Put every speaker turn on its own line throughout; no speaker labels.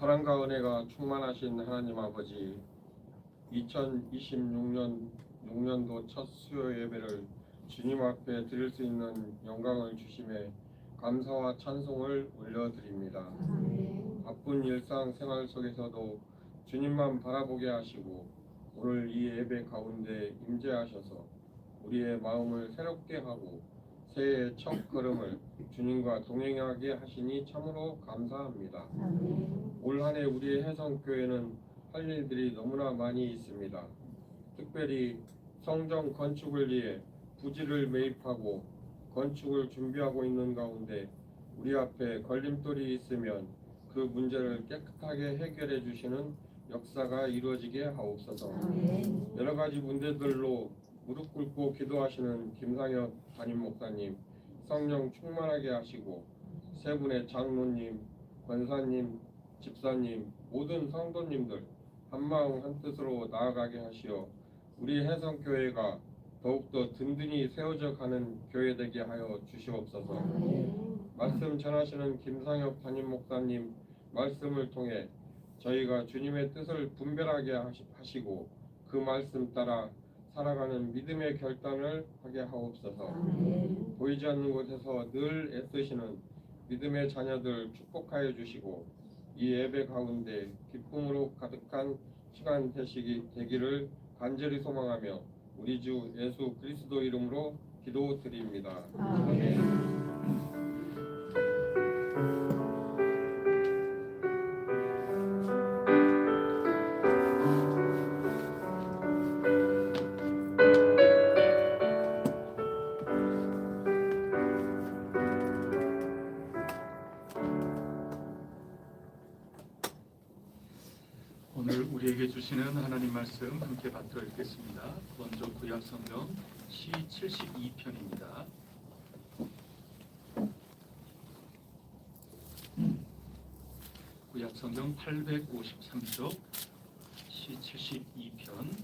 사랑과 은혜가 충만하신 하나님 아버지, 2026년도 첫 수요 예배를 주님 앞에 드릴 수 있는 영광을 주심에 감사와 찬송을 올려드립니다. 바쁜 일상 생활 속에서도 주님만 바라보게 하시고 오늘 이 예배 가운데 임재하셔서 우리의 마음을 새롭게 하고 새해의 첫 걸음을 주님과 동행하게 하시니 참으로 감사합니다. 올 한 해 우리의 해성교회는 할 일들이 너무나 많이 있습니다. 특별히 성전 건축을 위해 부지를 매입하고 건축을 준비하고 있는 가운데 우리 앞에 걸림돌이 있으면 그 문제를 깨끗하게 해결해 주시는 역사가 이루어지게 하옵소서. 여러 가지 문제들로 무릎 꿇고 기도하시는 김상혁 담임 목사님, 성령 충만하게 하시고 세 분의 장로님, 권사님, 집사님, 모든 성도님들 한마음 한뜻으로 나아가게 하시어 우리 해성교회가 더욱더 든든히 세워져 가는 교회 되게 하여 주시옵소서. 말씀 전하시는 김상혁 담임 목사님 말씀을 통해 저희가 주님의 뜻을 분별하게 하시고 그 말씀 따라 살아가는 믿음의 결단을 하게 하옵소서. 보이지 않는 곳에서 늘 애쓰시는 믿음의 자녀들 축복하여 주시고 이 예배 가운데 기쁨으로 가득한 시간 되기를 간절히 소망하며 우리 주 예수 그리스도 이름으로 기도드립니다. 아멘.
오늘 우리에게 주시는 하나님 말씀 함께 받들어 읽겠습니다. 먼저 구약 성경 시 72편입니다. 구약 성경 853쪽 시 72편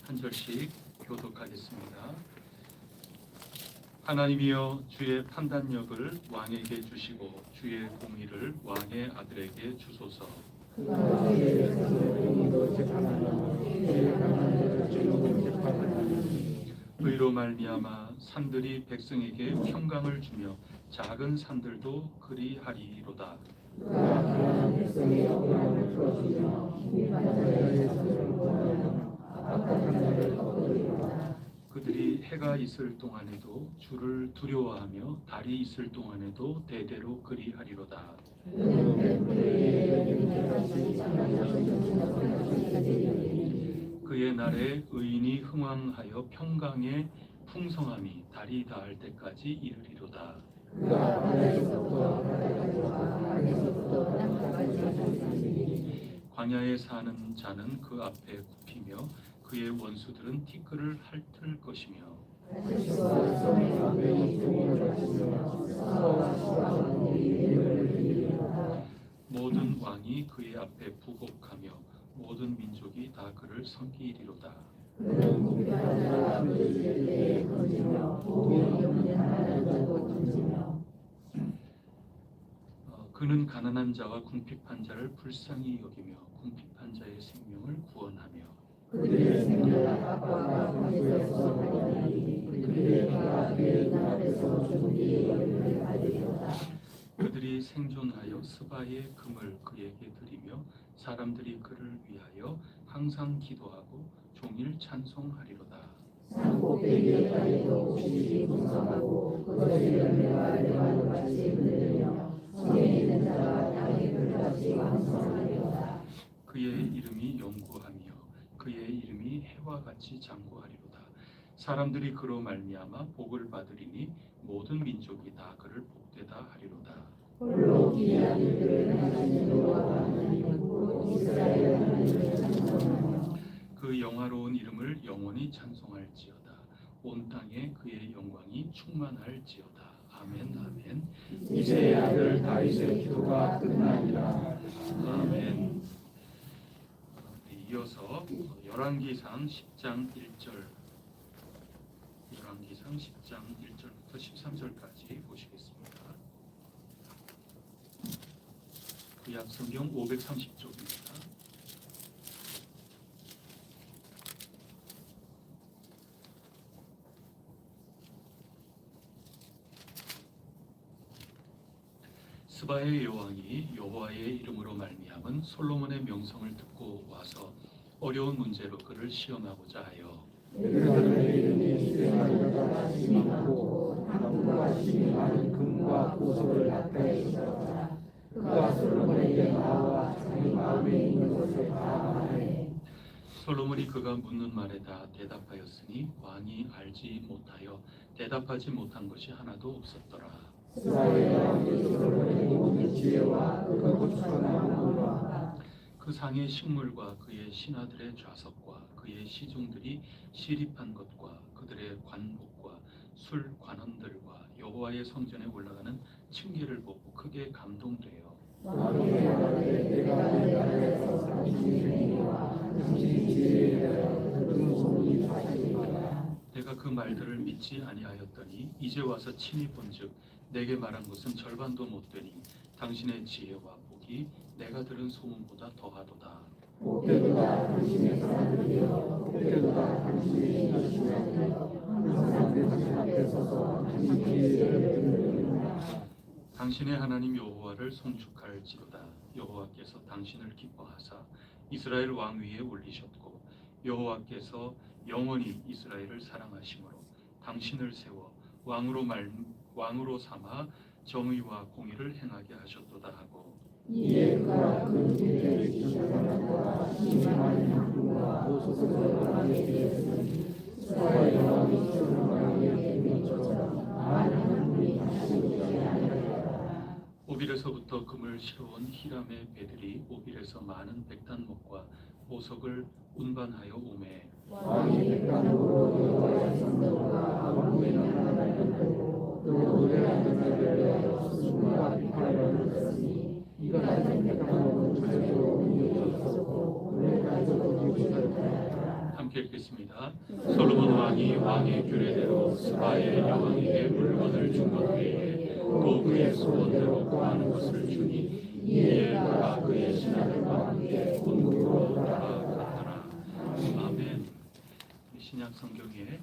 한 절씩 교독하겠습니다. 하나님이여 주의 판단력을 왕에게 주시고 주의 공의를 왕의 아들에게 주소서. 의로 말미암아 산들이 백성에게 평강을 주며 작은 산들도 그리하리로다. 백성의 억울함을 풀어주며 빈반자의 자손을 구원하며 악한 자를 꺾으리로다. 그들이 해가 있을 동안에도 주를 두려워하며 달이 있을 동안에도 대대로 그리하리로다. 그의 날에 의인이 흥왕하여 평강에 풍성함이 달이 닿을 때까지 이르리로다. 광야에 사는 자는 그 앞에 굽히며 그의 원수들은 티끌을 핥을 것이며 모든 왕이 그의 앞에 부복하며 모든 민족이 다 그를 섬기리로다. 그는 가난한 자와 궁핍한 자를 불쌍히 여기며 궁핍한 자의 생명을 구원하며 그들의 생명을 압박과 권세에서 살리니 그들의 배가 그의 눈앞에서 죽음이 열매를 받으리로다. 그들이 생존하여 스바의 금을 그에게 드리며 사람들이 그를 위하여 항상 기도하고 종일 찬송하리로다. 산꼭대기에 달려도 지식이 풍성하고 그것의 열매가 레바논 같이 흔들리며 성에 있는 자가 땅의 풀같이 왕성하리로다. 그의 이름이 영구하며 그의 이름이 해와 같이 장구하리로다. 사람들이 그로 말미암아 복을 받으리니 모든 민족이 다 그를 복되다 하리로다. 홀로 기이한 일들을 행하시는 여호와 하나님은 곧 이스라엘 하나님을 찬송하며 그 영화로운 이름을 영원히 찬송할지어다. 온 땅에 그의 영광이 충만할지어다. 아멘. 아멘.
이새의 아들 다윗의 기도가 끝나니라. 아멘.
이어서 열왕기상 10장 1절, 열왕기상 10장 1절부터 13절까지 보시겠습니다. 신약 성경 530쪽입니다. 스바의 여왕이 여호와의 이름으로 말미암은 솔로몬의 명성을 듣고 와서 어려운 문제로 그를 시험하고자 하여
내가 내 이름이 수행하려다가 희망하고 당부가 힘이 많은 금과 보석을 가까이 있었다. 그가 솔로몬에게 나와 자기 마음에 있는 것을 다 말하네.
솔로몬이 그가 묻는 말에 다 대답하였으니 왕이 알지 못하여 대답하지 못한 것이 하나도 없었더라.
스바의 여왕이 솔로몬의 모든 지혜와 그 고추한 나무와
그 상의 식물과 그의 신하들의 좌석과 그의 시종들이 시립한 것과 그들의 관복과 술 관원들과 여호와의 성전에 올라가는 층계를 보고 크게 감동되어
왕이 말하되 내가 내 나라에서 당신의 행위와 당신의 지혜에 대하여 들은 소문이 사실이다.
내가 그 말들을 믿지 아니하였더니 이제 와서 친히 본즉 내게 말한 것은 절반도 못 되니 당신의 지혜와 복이 내가 들은 소문보다 더하도다.
복되도다 당신의 사람들이여 복되도다 당신의 신하시여 항상 내 당신 앞에 서서 당신의 지혜를 듣는구나.
당신의 하나님 여호와를 송축할지로다. 여호와께서 당신을 기뻐하사 이스라엘 왕 위에 올리셨고 여호와께서 영원히 이스라엘을 사랑하심으로 당신을 세워 왕으로 삼아 정의와 공의를 행하게 하셨도다 하고
이에 그가 그 길을 지켜가다가 힘이 많은 향품과 보석을 왕에게 드렸으니 스바의 여왕이 솔로몬에게 드린 것처럼 많은 향품이 다시 오지 아니하였다.
오빌에서부터 금을 실어온 히람의 배들이 오빌에서 많은 백단목과 보석을 운반하여 오매
왕이 백단으로 여호와의 성전과 왕궁의 나라를 만들고 또 노래한 나라를 위하여 순과 비파를 들었으니 이가 같은 백단목은 절대로 운이 없었고 노래까지도 기울였다.
함께 읽겠습니다. 솔로몬 왕이 왕의 규례대로 스바의 여왕에게 물건을 준 것 외에 또 그의 소원대로 구하는 것을 주니 이에 그가 그의 신하들과 함께 본국으로 돌아가더라. 아멘. 신약 성경에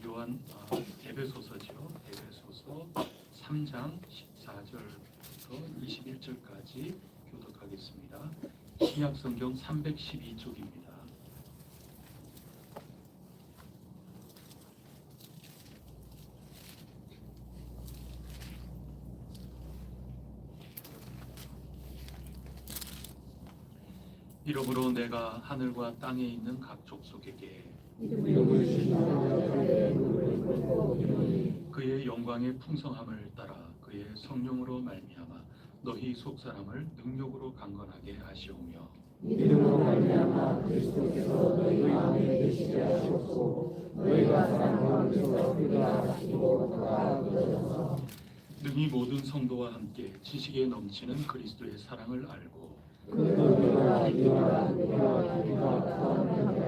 요한 에베소서죠. 에베소서 3장 14절부터 21절까지 교독하겠습니다. 신약 성경 312쪽입니다. 이러므로 내가 하늘과 땅에 있는 각 족속에게
이름을 신하여 그의 누구를 끌고 이르니
그의 영광의 풍성함을 따라 그의 성령으로 말미암아 너희 속사람을 능력으로 강건하게 하시오며
이름으로 말미암아 그리스도께서 너희 마음에 계시게 하셨고 너희가 사랑 가운데서 그가 하시고 그가 이루셔서
능히 모든 성도와 함께 지식에 넘치는 그리스도의 사랑을 알고
그 너희와 기도와 은혜와 기도와 구원을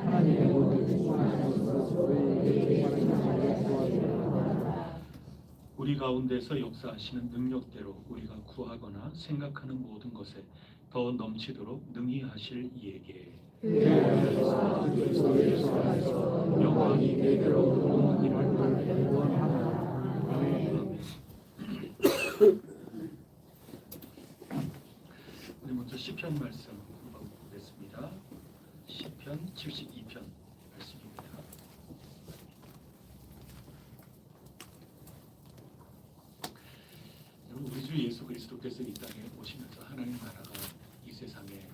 하나님의 모든 충만하셔서 너희에게 충만하게 도와주시옵소서.
우리 가운데서 역사하시는 능력대로 우리가 구하거나 생각하는 모든 것에 더 넘치도록 능히 하실 이에게
그리스도께서 그리스도의 안에서 영광이 대대로 동원하기를 원하노라. 아멘.
우리 먼저 시편 말씀 한번 보겠습니다. 시편 72편 말씀입니다. 여러분, 우리 주 예수 그리스도께서 이 땅에 오시면서 하나님 나라가 이 세상에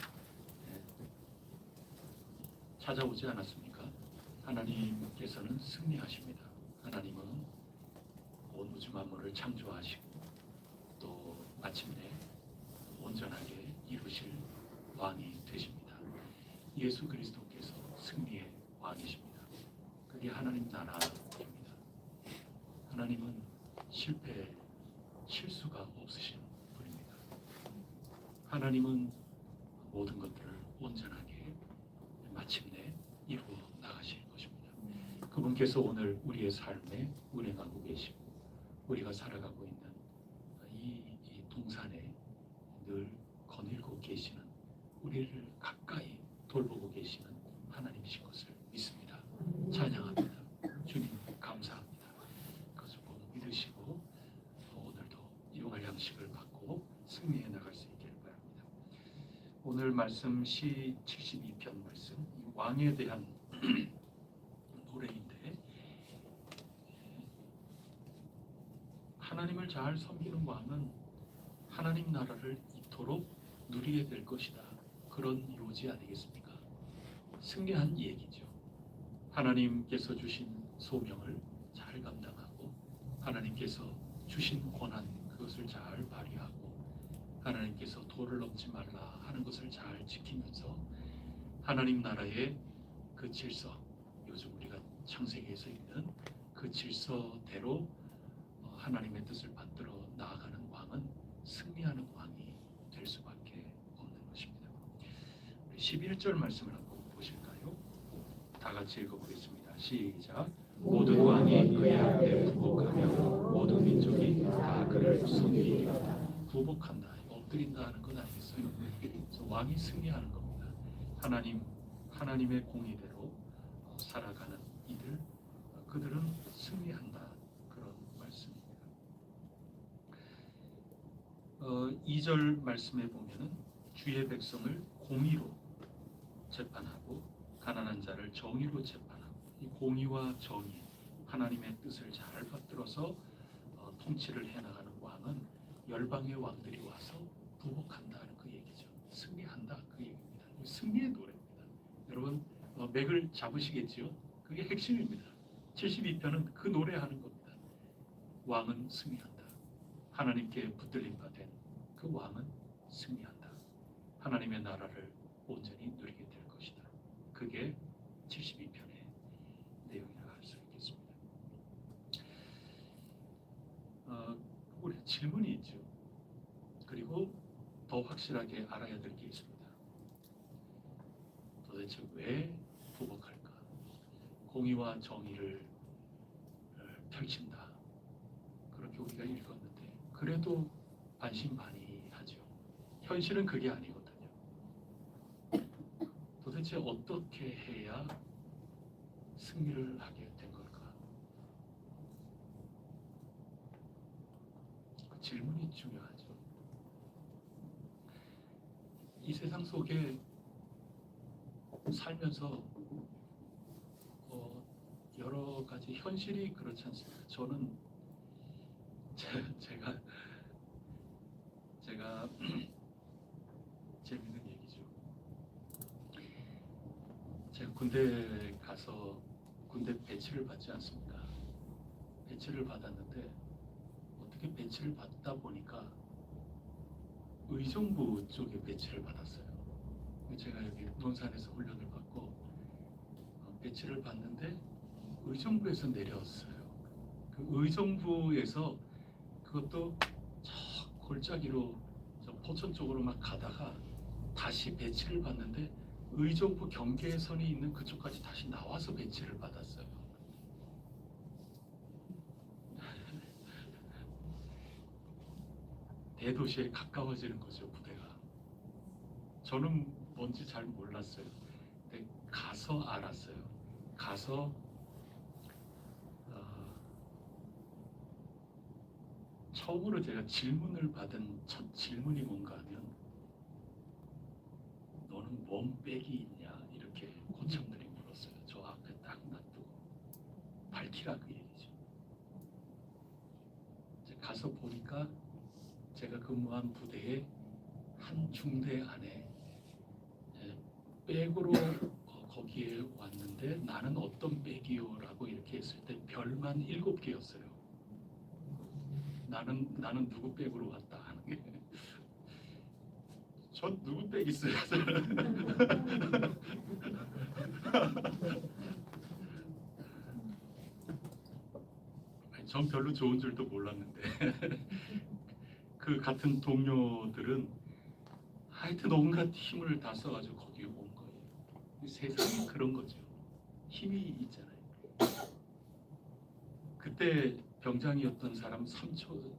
찾아오지 않았습니까? 하나님께서는 승리하십니다. 하나님은 온 우주 만물을 창조하시고 또 마침내 온전하게 이루실 왕이 되십니다. 예수 그리스도께서 승리의 왕이십니다. 그게 하나님 나라입니다. 하나님은 실수가 없으신 분입니다. 하나님은 모든 것들을 온전하게 마침내 이루어 나가실 것입니다. 그분께서 오늘 우리의 삶에 운행하고 계시고 우리가 살아가고 있는 이 동산에 늘 보내고 계시는, 우리를 가까이 돌보고 계시는 하나님이신 것을 믿습니다. 찬양합니다. 주님 감사합니다. 그것을 꼭 믿으시고 오늘도 일용할 양식을 받고 승리해 나갈 수 있기를 바랍니다. 오늘 말씀 시 72편 말씀, 이 왕에 대한 노래인데, 하나님을 잘 섬기는 왕은 하나님 나라를 이토록 누리게 될 것이다, 그런 요지 아니겠습니까? 승리한 얘기죠. 하나님께서 주신 소명을 잘 감당하고 하나님께서 주신 권한, 그것을 잘 발휘하고 하나님께서 도를 넘지 말라 하는 것을 잘 지키면서 하나님 나라의 그 질서, 요즘 우리가 창세기에서 읽는 그 질서대로 하나님의 뜻을 받들어 나아가는 왕은 승리하는 왕이 될 수밖에 없는 것입니다. 우리 11절 말씀을 한번 보실까요? 다 같이 읽어보겠습니다. 시작. 모든 왕이 그의 앞에 부복하며 모든 민족이 다 그를 섬기리로다. 부복한다, 엎드린다 하는 건 아니겠어요? 그래서 왕이 승리하는 겁니다. 하나님의 공의대로 살아가는 이들, 그들은 승리한다, 그런 말씀입니다. 2절 말씀에 보면은 주의 백성을 공의로 재판하고 가난한 자를 정의로 재판하고, 이 공의와 정의, 하나님의 뜻을 잘 받들어서 통치를 해나가는 왕은 열방의 왕들이 와서 부복한다는 그 얘기죠. 승리한다, 그 얘기입니다. 승리의 노래입니다. 여러분 맥을 잡으시겠지요? 그게 핵심입니다. 72편은 그 노래하는 겁니다. 왕은 승리한다. 하나님께 붙들림 받은 그 왕은 승리한다. 하나님의 나라를 온전히 누리게 될 것이다. 그게 72편의 내용이라고 할 수 있겠습니다. 우리 질문이 있죠. 그리고 더 확실하게 알아야 될 게 있습니다. 도대체 왜 부복할까? 공의와 정의를 펼친다, 그렇게 우리가 읽었는데 그래도 반신반의하죠. 현실은 그게 아니거든요. 도대체 어떻게 해야 승리를 하게 된 걸까? 그 질문이 중요하죠. 이 세상 속에 살면서 여러 가지 현실이 그렇지 않습니까? 저는 제가 재밌는 얘기죠. 제가 군대 가서 군대 배치를 받지 않습니까? 배치를 받았는데 어떻게 배치를 받다 보니까 의정부 쪽에 배치를 받았어요. 제가 여기 논산에서 훈련을 받고 배치를 받는데 의정부에서 내려왔어요. 그 의정부에서 그것도 저 골짜기로 저 포천 쪽으로 막 가다가 다시 배치를 받는데 의정부 경계선이 있는 그쪽까지 다시 나와서 배치를 받았어요. 대도시에 가까워지는 거죠, 부대가. 저는 뭔지 잘 몰랐어요. 근데 가서 알았어요. 가서 처음으로 제가 질문을 받은 첫 질문이 뭔가 하면, 너는 뭔 백이 있냐, 이렇게 고참들이 물었어요. 저 앞에 딱 놔두고 밝히라, 그 얘기죠. 가서 보니까 제가 근무한 부대의 한 중대 안에 백으로 거기에 왔는데 나는 어떤 백이요? 라고 이렇게 했을 때 별만 7개였어요. 나는 누구 백으로 왔다 하는 게. 전 누구 백 있어요? 전 별로 좋은 줄도 몰랐는데 그 같은 동료들은 하여튼 온갖 힘을 다 써가지고 거기 온 거예요. 세상이 그런 거죠. 힘이 있잖아요. 그때 병장이었던 사람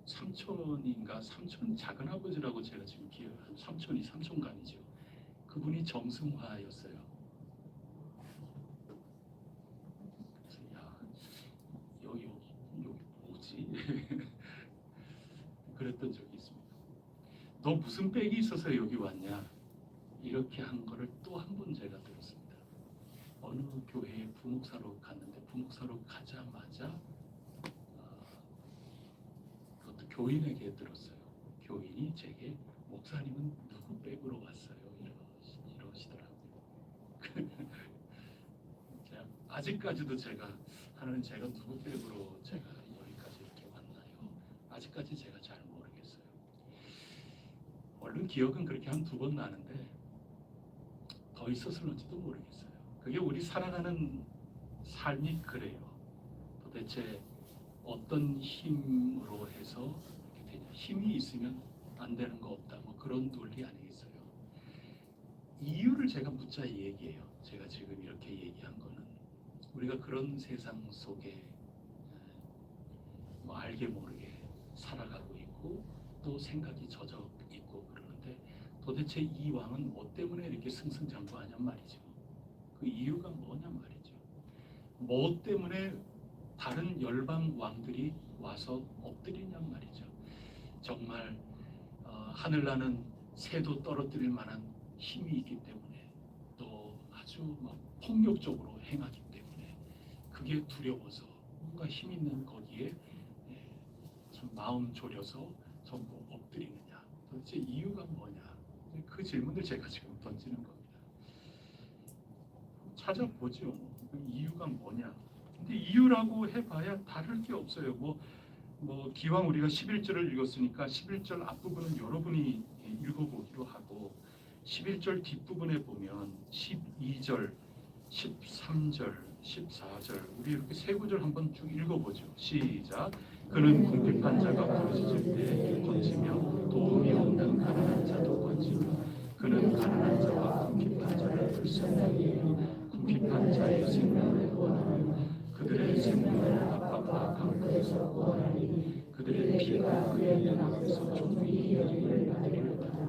삼촌인가 삼촌 작은아버지라고 제가 지금 기억해요. 삼촌간이죠. 그분이 정승화였어요. 그래서 여기 뭐지? 그랬던 적이 있습니다. 너 무슨 빽이 있어서 여기 왔냐? 이렇게 한 거를 또 한 번 제가 들었습니다. 어느 교회에 부목사로 갔는데 부목사로 가자마자 그것도 교인에게 들었어요. 교인이 제게 목사님은 누구 백으로 왔어요? 이러시더라고요. 아직까지도 하나님 제가 누구 백으로 제가 여기까지 이렇게 왔나요? 아직까지 제가 잘 모르겠어요. 얼른 기억은 그렇게 한 2번 나는데 더 있었을런지도 모르겠어요. 그게 우리 살아가는 삶이 그래요. 도대체 어떤 힘으로 해서 이렇게 되냐? 힘이 있으면 안 되는 거 없다. 뭐 그런 논리 아니겠어요? 이유를 제가 묻자 이 얘기예요. 제가 지금 이렇게 얘기한 거는 우리가 그런 세상 속에 뭐 알게 모르게 살아가고 있고 또 생각이 젖어 있고 그러는데 도대체 이 왕은 뭐 때문에 이렇게 승승장구하냔 말이죠. 그 이유가 뭐냔 말이죠. 뭐 때문에 다른 열방 왕들이 와서 엎드리냔 말이죠. 정말 하늘나는 새도 떨어뜨릴 만한 힘이 있기 때문에 또 아주 막 폭력적으로 행하기 때문에 그게 두려워서 뭔가 힘 있는 거기에 참 마음 졸여서 전부 엎드리느냐. 도대체 이유가 뭐냐. 그 질문을 제가 지금 던지는 겁니다. 찾아보죠. 이유가 뭐냐. 근데 이유라고 해봐야 다를 게 없어요. 뭐 기왕 우리가 11절을 읽었으니까 11절 앞부분은 여러분이 읽어보기로 하고 11절 뒷부분에 보면 12절, 13절, 14절 우리 이렇게 세 구절 한번 쭉 읽어보죠. 시작. 그는 궁핍한 자가 부르짖을 때 건지며 도움이 없는 가난한 자도 건지며 그는 가난한 자와 궁핍한 자를 불쌍히 여기며 궁핍한 자의 생명을 구원하며 그들의 생명을 압박과 강포에서 구원하니 그들의 피가 그의 눈앞에서 존귀히 여김을 받으리로다.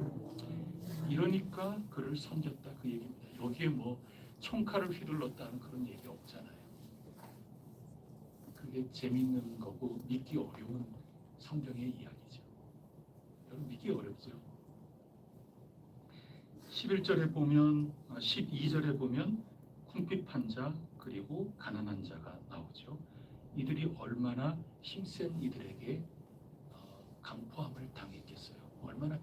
이러니까 그를 섬겼다 그 얘기입니다. 여기에 뭐 총칼을 휘둘렀다는 그런 얘기 없잖아요. 그게 재밌는 거고 믿기 어려운 성경의 이야기죠. 여러분 믿기 어렵죠. 11절에 보면 12절에 보면 궁핍한 자 그리고 가난한 자가 나오죠. 이들이 얼마나 힘센 이들에게 강포함을 당했겠어요. 얼마나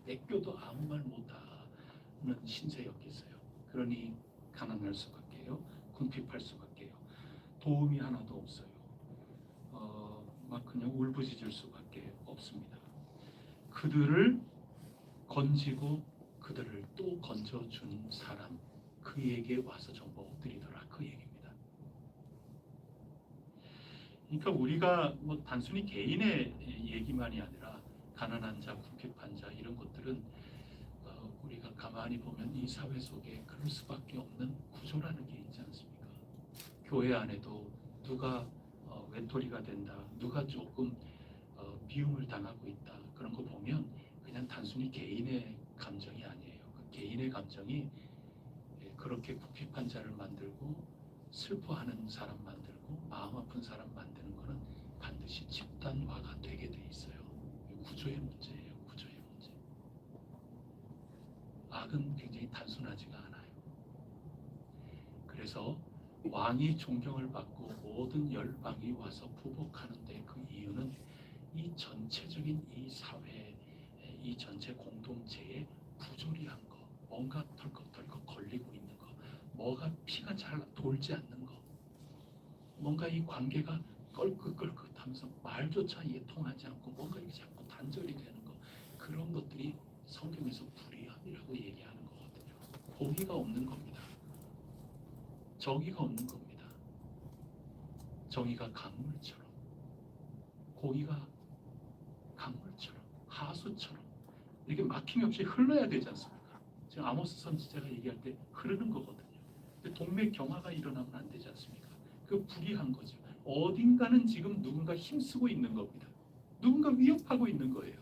뺏겨도 아무 말 못하는 신세였겠어요. 그러니 가난할 수밖에요. 궁핍할 수밖에요. 도움이 하나도 없어요. 막 그냥 울부짖을 수밖에 없습니다. 그들을 건지고 그들을 또 건져준 사람 그에게 와서 전부 엎드리더라 그 얘기입니다. 그러니까 우리가 뭐 단순히 개인의 얘기만이 아니라 가난한 자, 궁핍한 자 이런 것들은 우리가 가만히 보면 이 사회 속에 그럴 수밖에 없는 구조라는 게 있지 않습니까? 교회 안에도 누가 외톨이가 된다, 누가 조금 미움을 당하고 있다 그런 거 보면 그냥 단순히 개인의 감정이 아니에요. 그 개인의 감정이 그렇게 궁핍한 자를 만들고 슬퍼하는 사람 만들고 마음 아픈 사람 만드는 거는 반드시 집단화가 되게 돼 있어요. 구조의 문제예요. 구조의 문제. 악은 굉장히 단순하지가 않아요. 그래서 왕이 존경을 받고 모든 열방이 와서 부복하는데 그 이유는 이 전체적인 이 사회, 이 전체 공동체의 부조리한 거, 뭔가 덜컥덜컥 걸리고 있는 거, 뭐가 피가 잘 돌지 않는 거, 뭔가 이 관계가 껄끗껄끗하면서 말조차 이게 통하지 않고 뭔가 이게 자꾸 단절이 되는 거, 그런 것들이 성경에서 불의함이라고 얘기하는 거거든요. 공의가 없는 겁니다. 정의가 없는 겁니다. 정의가 강물처럼, 공의가 강물처럼, 하수처럼 이렇게 막힘없이 흘러야 되지 않습니까? 지금 아모스 선지자가 얘기할 때 흐르는 거거든요. 근데 동맥경화가 일어나면 안 되지 않습니까? 그 불의한 거죠. 어딘가는 지금 누군가 힘쓰고 있는 겁니다. 누군가 위협하고 있는 거예요.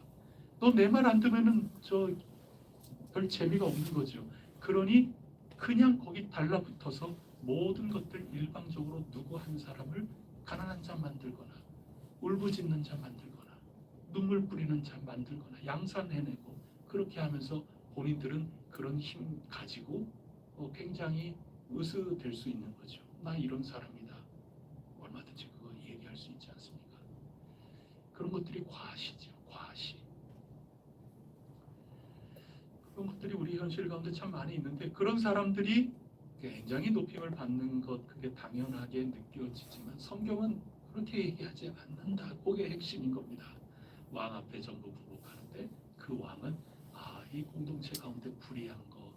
너 내 말 안 들으면은 저 별 재미가 없는 거죠. 그러니 그냥 거기 달라붙어서 모든 것들 일방적으로 누구 한 사람을 가난한 자 만들거나 울부짖는 자 만들거나 눈물 뿌리는 자 만들거나 양산해내고 그렇게 하면서 본인들은 그런 힘 가지고 굉장히 으스될 수 있는 거죠. 나 이런 사람이다. 얼마든지 그거 얘기할 수 있지 않습니까? 그런 것들이 과시죠. 과시. 그런 것들이 우리 현실 가운데 참 많이 있는데 그런 사람들이 굉장히 높임을 받는 것 그게 당연하게 느껴지지만 성경은 그렇게 얘기하지 않는다. 그게 핵심인 겁니다. 왕 앞에 전부 부복하는데 그 왕은 이 공동체 가운데 불의한 거,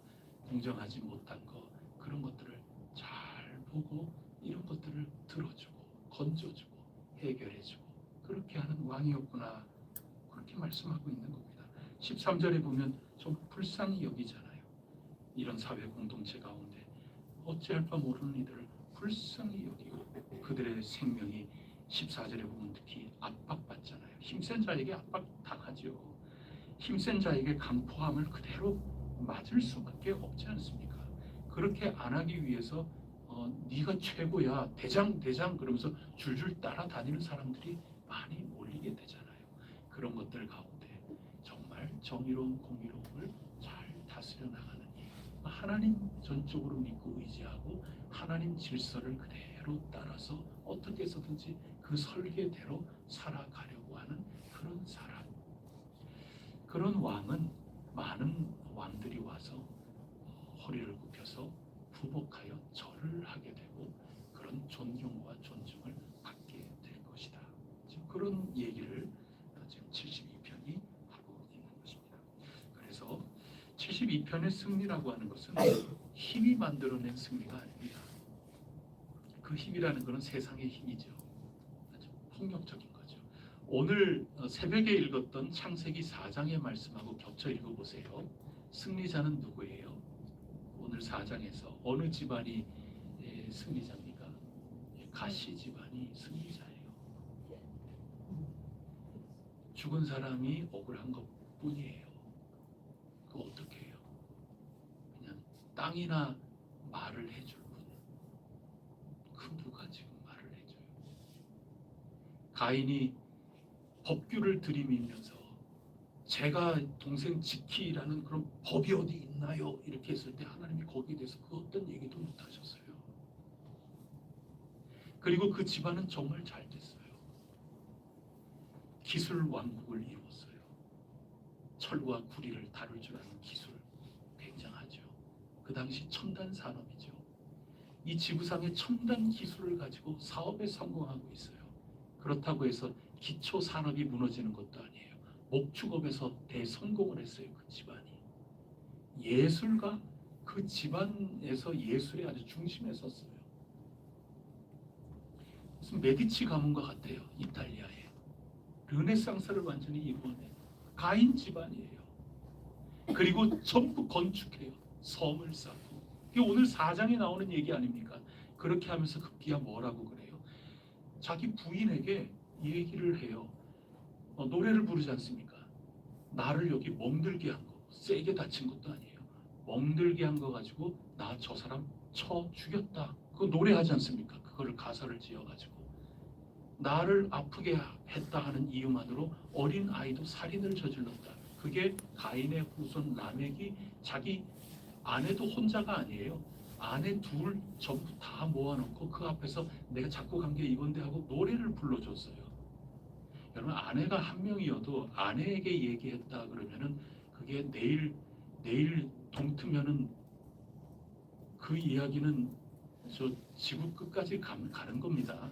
공정하지 못한 거 그런 것들을 잘 보고 이런 것들을 들어주고 건져주고 해결해주고 그렇게 하는 왕이었구나. 그렇게 말씀하고 있는 겁니다. 13절에 보면 좀 불쌍히 여기잖아요. 이런 사회 공동체 가운데 어찌할 바 모르는 이들을 불쌍히 여기고 그들의 생명이 14절에 보면 특히 압박받잖아요. 힘센 자에게 압박당하죠. 힘센 자에게 강포함을 그대로 맞을 수밖에 없지 않습니까? 그렇게 안 하기 위해서 네가 최고야 대장 그러면서 줄줄 따라다니는 사람들이 많이 몰리게 되잖아요. 그런 것들 가운데 정말 정의로운 공의로움을 잘 다스려 나가는 일, 하나님 전적으로 믿고 의지하고 하나님 질서를 그대로 따라서 어떻게 해서든지 그 설계대로 살아가려고 하는 그런 사람. 그런 왕은 많은 왕들이 와서 허리를 굽혀서 부복하여 절을 하게 되고 그런 존경과 존중을 받게 될 것이다. 지금 그런 얘기를 지금 72편이 하고 있는 것입니다. 그래서 72편의 승리라고 하는 것은 힘이 만들어낸 승리가 아닙니다. 그 힘이라는 것은 세상의 힘이죠. 아주 폭력적인 거죠. 오늘 새벽에 읽었던 창세기 4장의 말씀하고 겹쳐 읽어보세요. 승리자는 누구예요? 오늘 4장에서 어느 집안이 승리자입니까? 가시 집안이 승리자예요. 죽은 사람이 억울한 것뿐이에요. 그거 어떻게 해요? 그냥 땅이나 말을 해줄 분. 그 누가 지금 말을 해줘요? 가인이 법규를 들이밀면서 제가 동생 지키라는 그런 법이 어디 있나요? 이렇게 했을 때 하나님이 거기에 대해서 그 어떤 얘기도 못 하셨어요. 그리고 그 집안은 정말 잘 됐어요. 기술 왕국을 이루었어요. 철과 구리를 다룰 줄 아는 기술 굉장하죠. 그 당시 첨단 산업이죠. 이 지구상의 첨단 기술을 가지고 사업에 성공하고 있어요. 그렇다고 해서 기초 산업이 무너지는 것도 아니에요. 목축업에서 대성공을 했어요. 그 집안이. 예술가 그 집안에서 예술의 아주 중심에 섰어요. 무슨 메디치 가문과 같아요. 이탈리아에. 르네상스를 완전히 이루어낸 가인 집안이에요. 그리고 전부 건축해요. 섬을 쌓고. 이게 오늘 4장에 나오는 얘기 아닙니까? 그렇게 하면서 급기야 뭐라고 그래요? 자기 부인에게 얘기를 해요. 노래를 부르지 않습니까? 나를 여기 멍들게 한 거, 세게 다친 것도 아니에요. 멍들게 한 거 가지고 나 저 사람 쳐 죽였다. 그거 노래하지 않습니까? 그거를 가사를 지어가지고 나를 아프게 했다 하는 이유만으로 어린 아이도 살인을 저질렀다. 그게 가인의 후손 라멕이 자기 아내도 혼자가 아니에요. 아내 둘 전부 다 모아놓고 그 앞에서 내가 작곡한 게 이건데 하고 노래를 불러줬어요. 여러분 아내가 한 명이어도 아내에게 얘기했다 그러면은 그게 내일 동트면은 그 이야기는 저 지구 끝까지 가는 겁니다.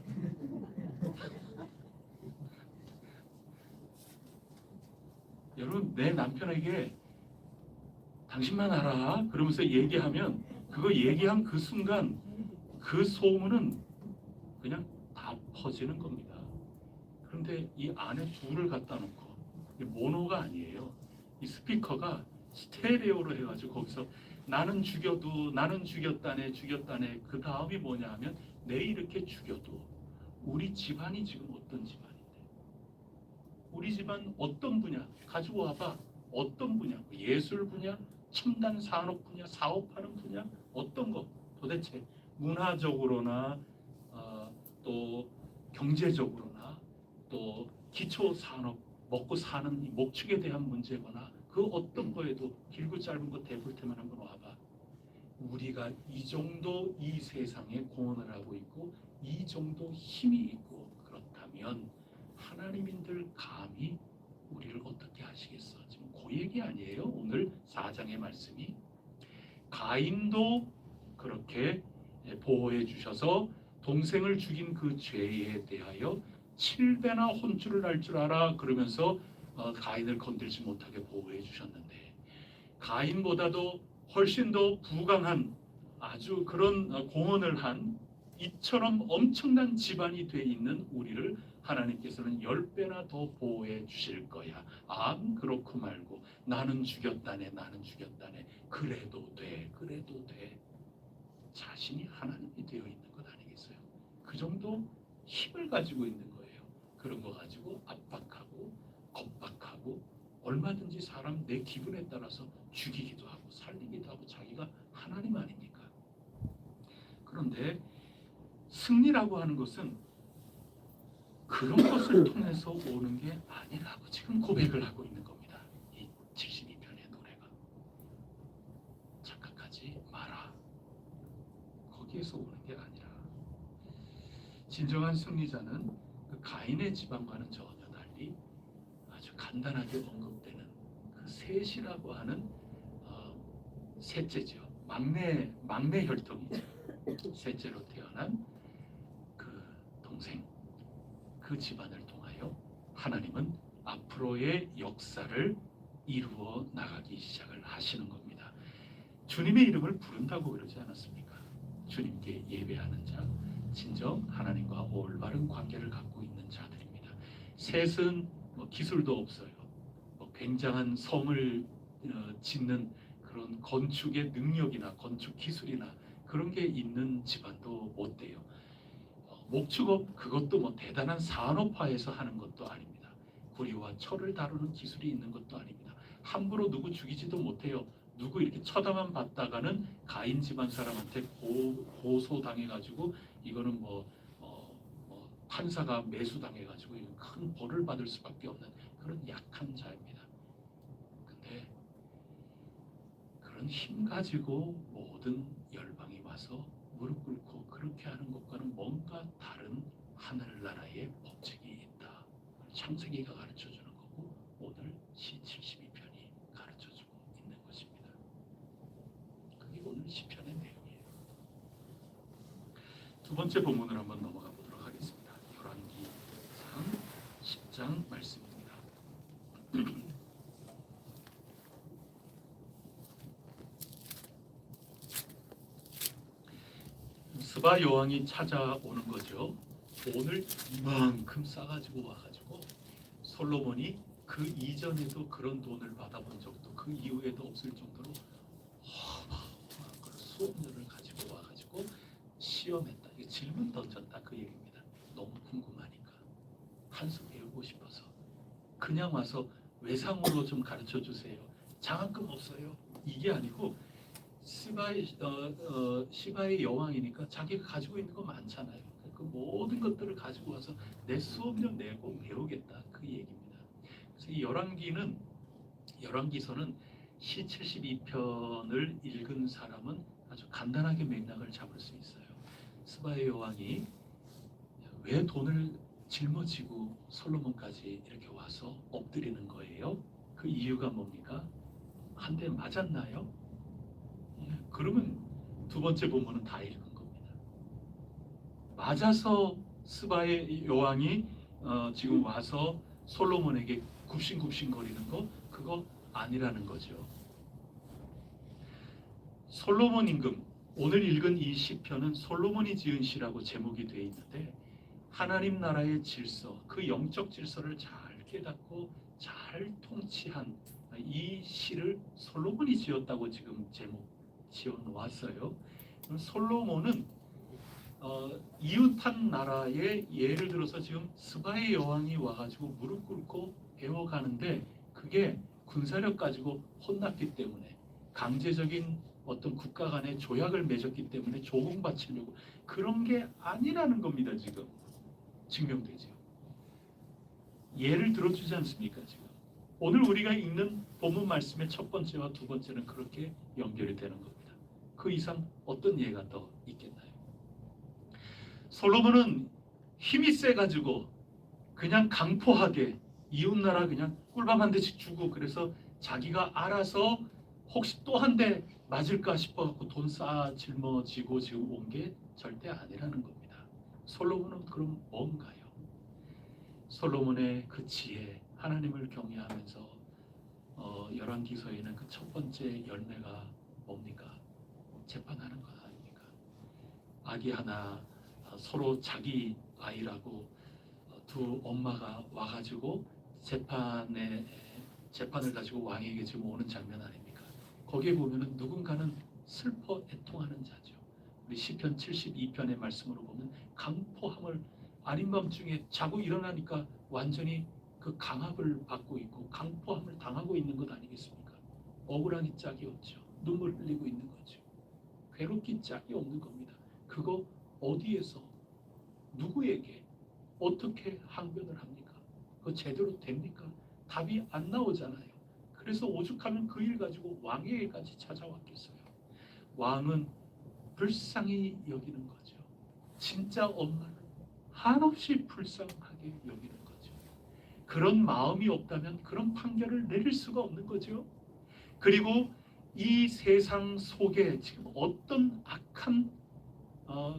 여러분 내 남편에게 당신만 알아 그러면서 얘기하면 그거 얘기한 그 순간 그 소문은 그냥 다 퍼지는 겁니다. 그런데 이 안에 둘을 갖다 놓고 모노가 아니에요. 이 스피커가 스테레오로 해가지고 거기서 나는 죽여도 나는 죽였다네 그 다음이 뭐냐 하면 내 이렇게 죽여도 우리 집안이 지금 어떤 집안인데, 우리 집안 어떤 분야 가지고 와봐. 어떤 분야, 예술 분야, 첨단 산업 분야, 사업하는 분야, 어떤 것 도대체 문화적으로나 또 경제적으로나 또 기초 산업 먹고 사는 이 목축에 대한 문제거나 그 어떤 거에도 길고 짧은 거 대볼 때만 한번 와봐. 우리가 이 정도 이 세상에 공헌을 하고 있고 이 정도 힘이 있고 그렇다면 하나님인들 감히 우리를 어떻게 하시겠어? 지금 그 얘기 아니에요? 오늘 4장의 말씀이. 가인도 그렇게 보호해 주셔서 동생을 죽인 그 죄에 대하여 7배나 혼쭐을 날 줄 알아 그러면서 가인을 건들지 못하게 보호해 주셨는데, 가인보다도 훨씬 더 부강한 아주 그런 공헌을 한 이처럼 엄청난 집안이 돼 있는 우리를 하나님께서는 10배나 더 보호해 주실 거야. 아, 그렇고 말고 나는 죽였다네, 나는 죽였다네. 그래도 돼, 그래도 돼. 자신이 하나님이 되어 있는 것 아니겠어요? 그 정도 힘을 가지고 있는 거예요. 그런 거 가지고 압박하고 겁박하고 얼마든지 사람 내 기분에 따라서 죽이기도 하고 살리기도 하고 자기가 하나님 아닙니까? 그런데 승리라고 하는 것은 그런 것을 통해서 오는 게 아니라고 지금 고백을 하고 있는 겁니다. 이 72편의 노래가. 착각하지 마라. 거기에서 오는 게 아니라 진정한 승리자는 그 가인의 집안과는 전혀 달리 아주 간단하게 언급되는 그 셋이라고 하는 셋째죠. 막내 혈통이죠. 셋째로 태어난 그 동생, 그 집안을 통하여 하나님은 앞으로의 역사를 이루어 나가기 시작을 하시는 겁니다. 주님의 이름을 부른다고 그러지 않았습니까? 주님께 예배하는 자, 진정 하나님과 올바른 관계를 갖고 있는 자들입니다. 셋은 기술도 없어요. 굉장한 성을 짓는 그런 건축의 능력이나 건축 기술이나 그런 게 있는 집안도 못 돼요. 목축업 그것도 대단한 산업화해서 하는 것도 아닙니다. 구리와 철을 다루는 기술이 있는 것도 아닙니다. 함부로 누구 죽이지도 못해요. 누구 이렇게 쳐다만 봤다가는 가인 집안 사람한테 고소당해가지고 이거는 판사가 매수당해가지고 큰 벌을 받을 수밖에 없는 그런 약한 자입니다. 근데 그런 힘 가지고 모든 열방이 와서 무릎 꿇고 그렇게 하는 것과는 뭔가 다른 하늘나라의 법칙이 있다. 창세기가 가르쳐주는 거고 오늘 시 72편이 가르쳐주고 있는 것입니다. 그게 오늘 시편의 내용이에요. 두 번째 본문을 한번 넘어가 보도록 하겠습니다. 열왕기상 10장 말씀입니다. 스바 여왕이 찾아오는 거죠. 돈을 이만큼 싸가지고 와가지고 솔로몬이 그 이전에도 그런 돈을 받아본 적도 그 이후에도 없을 정도로 수억년을 가지고 와가지고 시험했다. 질문 던졌다 그 얘기입니다. 너무 궁금하니까 한수 배우고 싶어서 그냥 와서 외상으로 좀 가르쳐 주세요. 장학금 없어요. 이게 아니고 시바의 여왕이니까 자기가 가지고 있는 거 많잖아요. 그 모든 것들을 가지고 와서 내 수업료 내고 배우겠다 그 얘기입니다. 그래서 이 열왕기서는 시 72편을 읽은 사람은 아주 간단하게 맥락을 잡을 수 있어요. 스바의 여왕이 왜 돈을 짊어지고 솔로몬까지 이렇게 와서 엎드리는 거예요? 그 이유가 뭡니까? 한 대 맞았나요? 그러면 두 번째 본문은 다 읽은 겁니다. 맞아서 스바의 여왕이 지금 와서 솔로몬에게 굽신굽신 거리는 거 그거 아니라는 거죠. 솔로몬 임금, 오늘 읽은 이 시편은 솔로몬이 지은 시라고 제목이 되어 있는데 하나님 나라의 질서, 그 영적 질서를 잘 깨닫고 잘 통치한 이 시를 솔로몬이 지었다고 지금 제목 지어 놓았어요. 솔로몬은 이웃한 나라에 예를 들어서 지금 스바의 여왕이 와가지고 무릎 꿇고 배워가는데 그게 군사력 가지고 혼났기 때문에 강제적인 어떤 국가 간의 조약을 맺었기 때문에 조공바치려고 그런 게 아니라는 겁니다. 지금 증명되죠. 예를 들어주지 않습니까? 지금 오늘 우리가 읽는 본문 말씀의 첫 번째와 두 번째는 그렇게 연결이 되는 겁니다. 그 이상 어떤 예가 더 있겠나요? 솔로몬은 힘이 세가지고 그냥 강포하게 이웃나라 그냥 꿀밤 한 대씩 주고 그래서 자기가 알아서 혹시 또 한 대 맞을까 싶어갖고 돈 쌓아 짊어지고 지금 온 게 절대 아니라는 겁니다. 솔로몬은 그럼 뭔가요? 솔로몬의 그 지혜, 하나님을 경외하면서 열왕기서에는 그 첫 번째 열매가 뭡니까? 재판하는 것 아닙니까? 아기 하나 서로 자기 아이라고 두 엄마가 와가지고 재판을 가지고 왕에게 지금 오는 장면 아닙니까? 거기에 보면은 누군가는 슬퍼 애통하는 자죠. 우리 시편 72편의 말씀으로 보면 강포함을 아닌 밤중에 자고 일어나니까 완전히 그 강압을 받고 있고 강포함을 당하고 있는 것 아니겠습니까? 억울하기 짝이 없죠. 눈물 흘리고 있는 거죠. 괴롭기 짝이 없는 겁니다. 그거 어디에서 누구에게 어떻게 항변을 합니까? 그거 제대로 됩니까? 답이 안 나오잖아요. 그래서 오죽하면 그 일 가지고 왕에게까지 찾아왔겠어요. 왕은 불쌍히 여기는 거죠. 진짜 엄마는 한없이 불쌍하게 여기는 거죠. 그런 마음이 없다면 그런 판결을 내릴 수가 없는 거죠. 그리고 이 세상 속에 지금 어떤 악한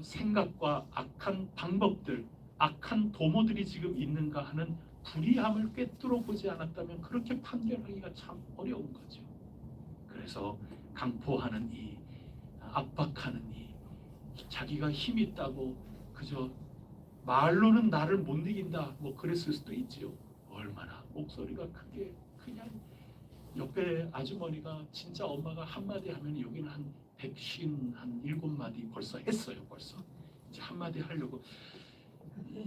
생각과 악한 방법들, 악한 도모들이 지금 있는가 하는 불의함을 꿰뚫어 보지 않았다면 그렇게 판결하기가 참 어려운 거죠. 그래서 강포하는 이, 압박하는 이, 자기가 힘 있다고 그저 말로는 나를 못 이긴다 뭐 그랬을 수도 있지요. 얼마나 목소리가 크게 그냥 옆에 아주머니가 진짜 엄마가 한마디 하면 여기는 한 157마디 벌써 했어요. 벌써 이제 한마디 하려고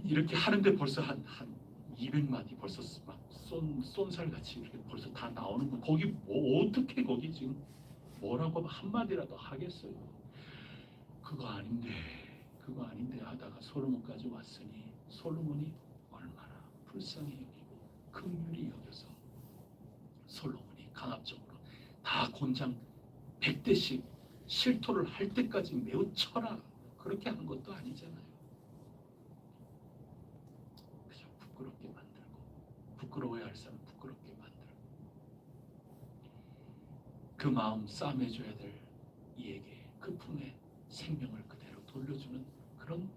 이렇게 하는데 벌써 한 200마디 벌써 막 쏜살같이 이렇게 벌써 다 나오는 거. 거기 뭐 어떻게 거기 지금 뭐라고 한마디라도 하겠어요. 그거 아닌데 하다가 솔로몬까지 왔으니 솔로몬이 얼마나 불쌍히 여기고 긍휼히 여겨서 솔로몬이 강압적으로 다 곤장 100대씩 실토를 할 때까지 매우 쳐라 그렇게 한 것도 아니잖아요. 그냥 부끄럽게 만들고 부끄러워야 할 사람 부끄럽게 만들고 그 마음 싸매줘야 될 이에게 그 품에 생명을 그대로 돌려주는 그런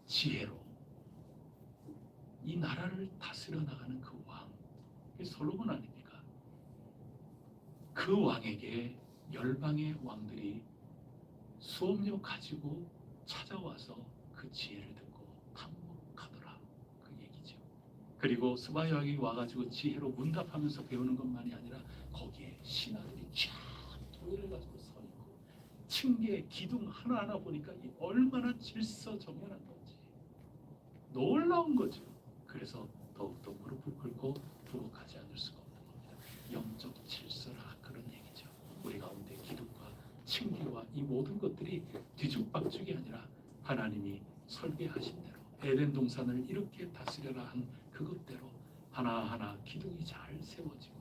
지혜로 이 나라를 다스려 나가는 그 왕, 그게 솔로몬 아닙니까? 그 왕에게 열방의 왕들이 수업료 가지고 찾아와서 그 지혜를 듣고 탐복하더라 그 얘기죠. 그리고 스바 여왕이 와가지고 지혜로 문답하면서 배우는 것만이 아니라 거기에 신하들이 쫙 도회를 가지고 서 있고 층계 기둥 하나하나 보니까 이 얼마나 질서정연한 건지 놀라운 거죠. 그래서 더욱더 무릎을 꿇고 부복하지 않을 수가 없는 겁니다. 영적 질서라 그런 얘기죠. 우리 가운데 기둥과 층계와 이 모든 것들이 뒤죽박죽이 아니라 하나님이 설계하신 대로 에덴 동산을 이렇게 다스려라 한 그것대로 하나하나 기둥이 잘 세워지고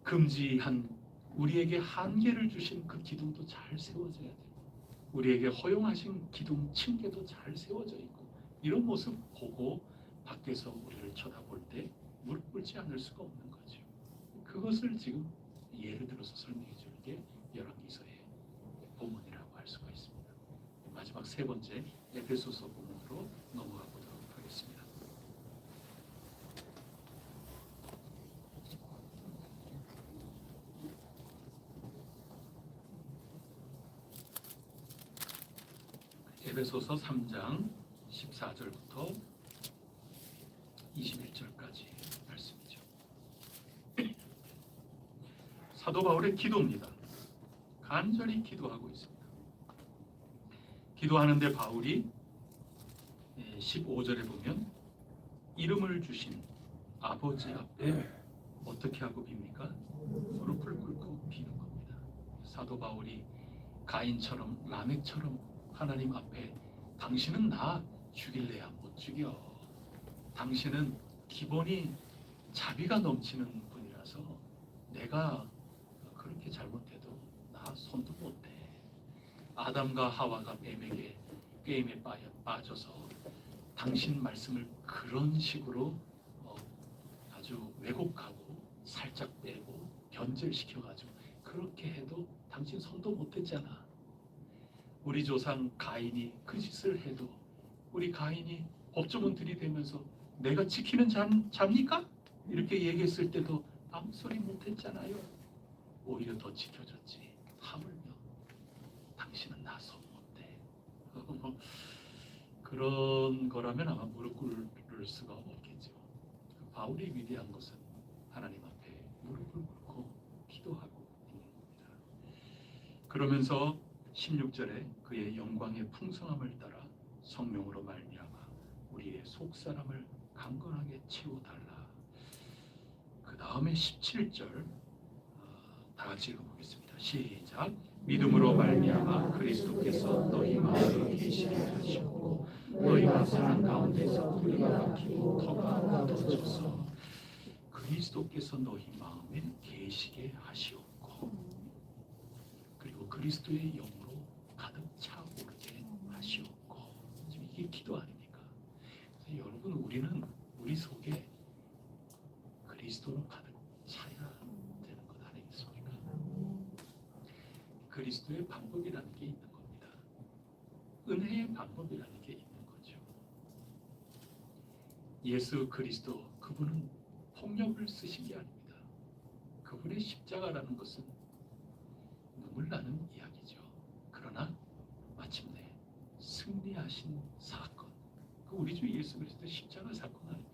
금지한 우리에게 한계를 주신 그 기둥도 잘 세워져야 되고 우리에게 허용하신 기둥 층계도 잘 세워져 있고 이런 모습 보고 밖에서 우리를 쳐다볼 때 무릎 꿇지 않을 수가 없는 거죠. 그것을 지금 예를 들어서 설명해 주는 게 열왕기서의 본문이라고 할 수가 있습니다. 마지막 세 번째 에베소서 본문으로 넘어가 보도록 하겠습니다. 에베소서 3장 14절부터 21절까지 말씀이죠. 사도 바울의 기도입니다. 간절히 기도하고 있습니다. 기도하는데 바울이 15절에 보면 이름을 주신 아버지 앞에 어떻게 하고 빕니까? 무릎을 꿇고 비는 겁니다. 사도 바울이 가인처럼 라멕처럼 하나님 앞에 당신은 나 죽일래야 못 죽여. 당신은 기본이 자비가 넘치는 분이라서 내가 그렇게 잘못해도 나 손도 못 대. 아담과 하와가 뱀에게 게임에 빠져서 당신 말씀을 그런 식으로 아주 왜곡하고 살짝 빼고 변절시켜가지고 그렇게 해도 당신 손도 못 댔잖아. 우리 조상 가인이 그 짓을 해도 우리 가인이 법조문 들이대면서 내가 지키는 자입니까? 이렇게 얘기했을 때도 아무 소리 못했잖아요. 오히려 더 지켜줬지. 하물며 당신은 나 손 못 대. 그런 거라면 아마 무릎 꿇을 수가 없겠죠. 바울이 위대한 것은 하나님 앞에 무릎을 꿇고 기도하고 있는 겁니다. 그러면서 16절에 그의 영광의 풍성함을 따라 성령으로 말미암아 우리의 속사람을 강건하게 채워달라. 그 다음에 17절 다 같이 읽어보겠습니다. 시작. 믿음으로 말미암아 그리스도께서 너희 마음에 계시게 하시고 너희가 사랑 가운데서 뿌리가 박히고 터가 얻어져서 그리스도께서 너희 마음에 계시게 하시옵고 그리고 그리스도의 영으로 가득 차오르게 하시옵고. 지금 이게 기도 아닙니까? 그래서 여러분 우리는 우리 속에 그리스도로 가득 차야 되는 것 아니겠습니까? 그리스도의 방법이라는 게 있는 겁니다. 은혜의 방법이라는 게 있는 거죠. 예수 그리스도 그분은 폭력을 쓰신 게 아닙니다. 그분의 십자가라는 것은 눈물 나는 이야기죠. 그러나 마침내 승리하신 사건, 그 우리 주 예수 그리스도 십자가 사건 아닙니까?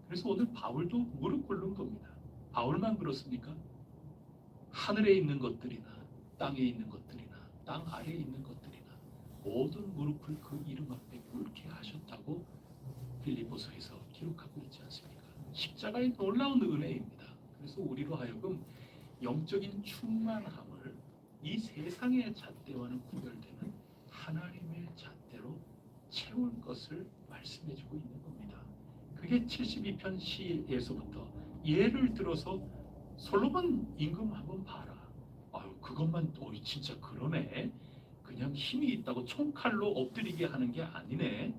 그래서 오늘 바울도 무릎 꿇는 겁니다. 바울만 그렇습니까? 하늘에 있는 것들이나 땅에 있는 것들이나 땅 아래에 있는 것들이나 모든 무릎을 그 이름 앞에 꿇게 하셨다고 빌립보서에서 기록하고 있지 않습니까? 십자가의 놀라운 은혜입니다. 그래서 우리로 하여금 영적인 충만함을 이 세상의 잣대와는 구별되는 하나님의 잣대로 채울 것을 말씀해주고 있는 겁니다. 그게 72편 시에서부터 예를 들어서 솔로몬 임금 한번 봐라. 아유 그것만 진짜 그러네. 그냥 힘이 있다고 총칼로 엎드리게 하는 게 아니네.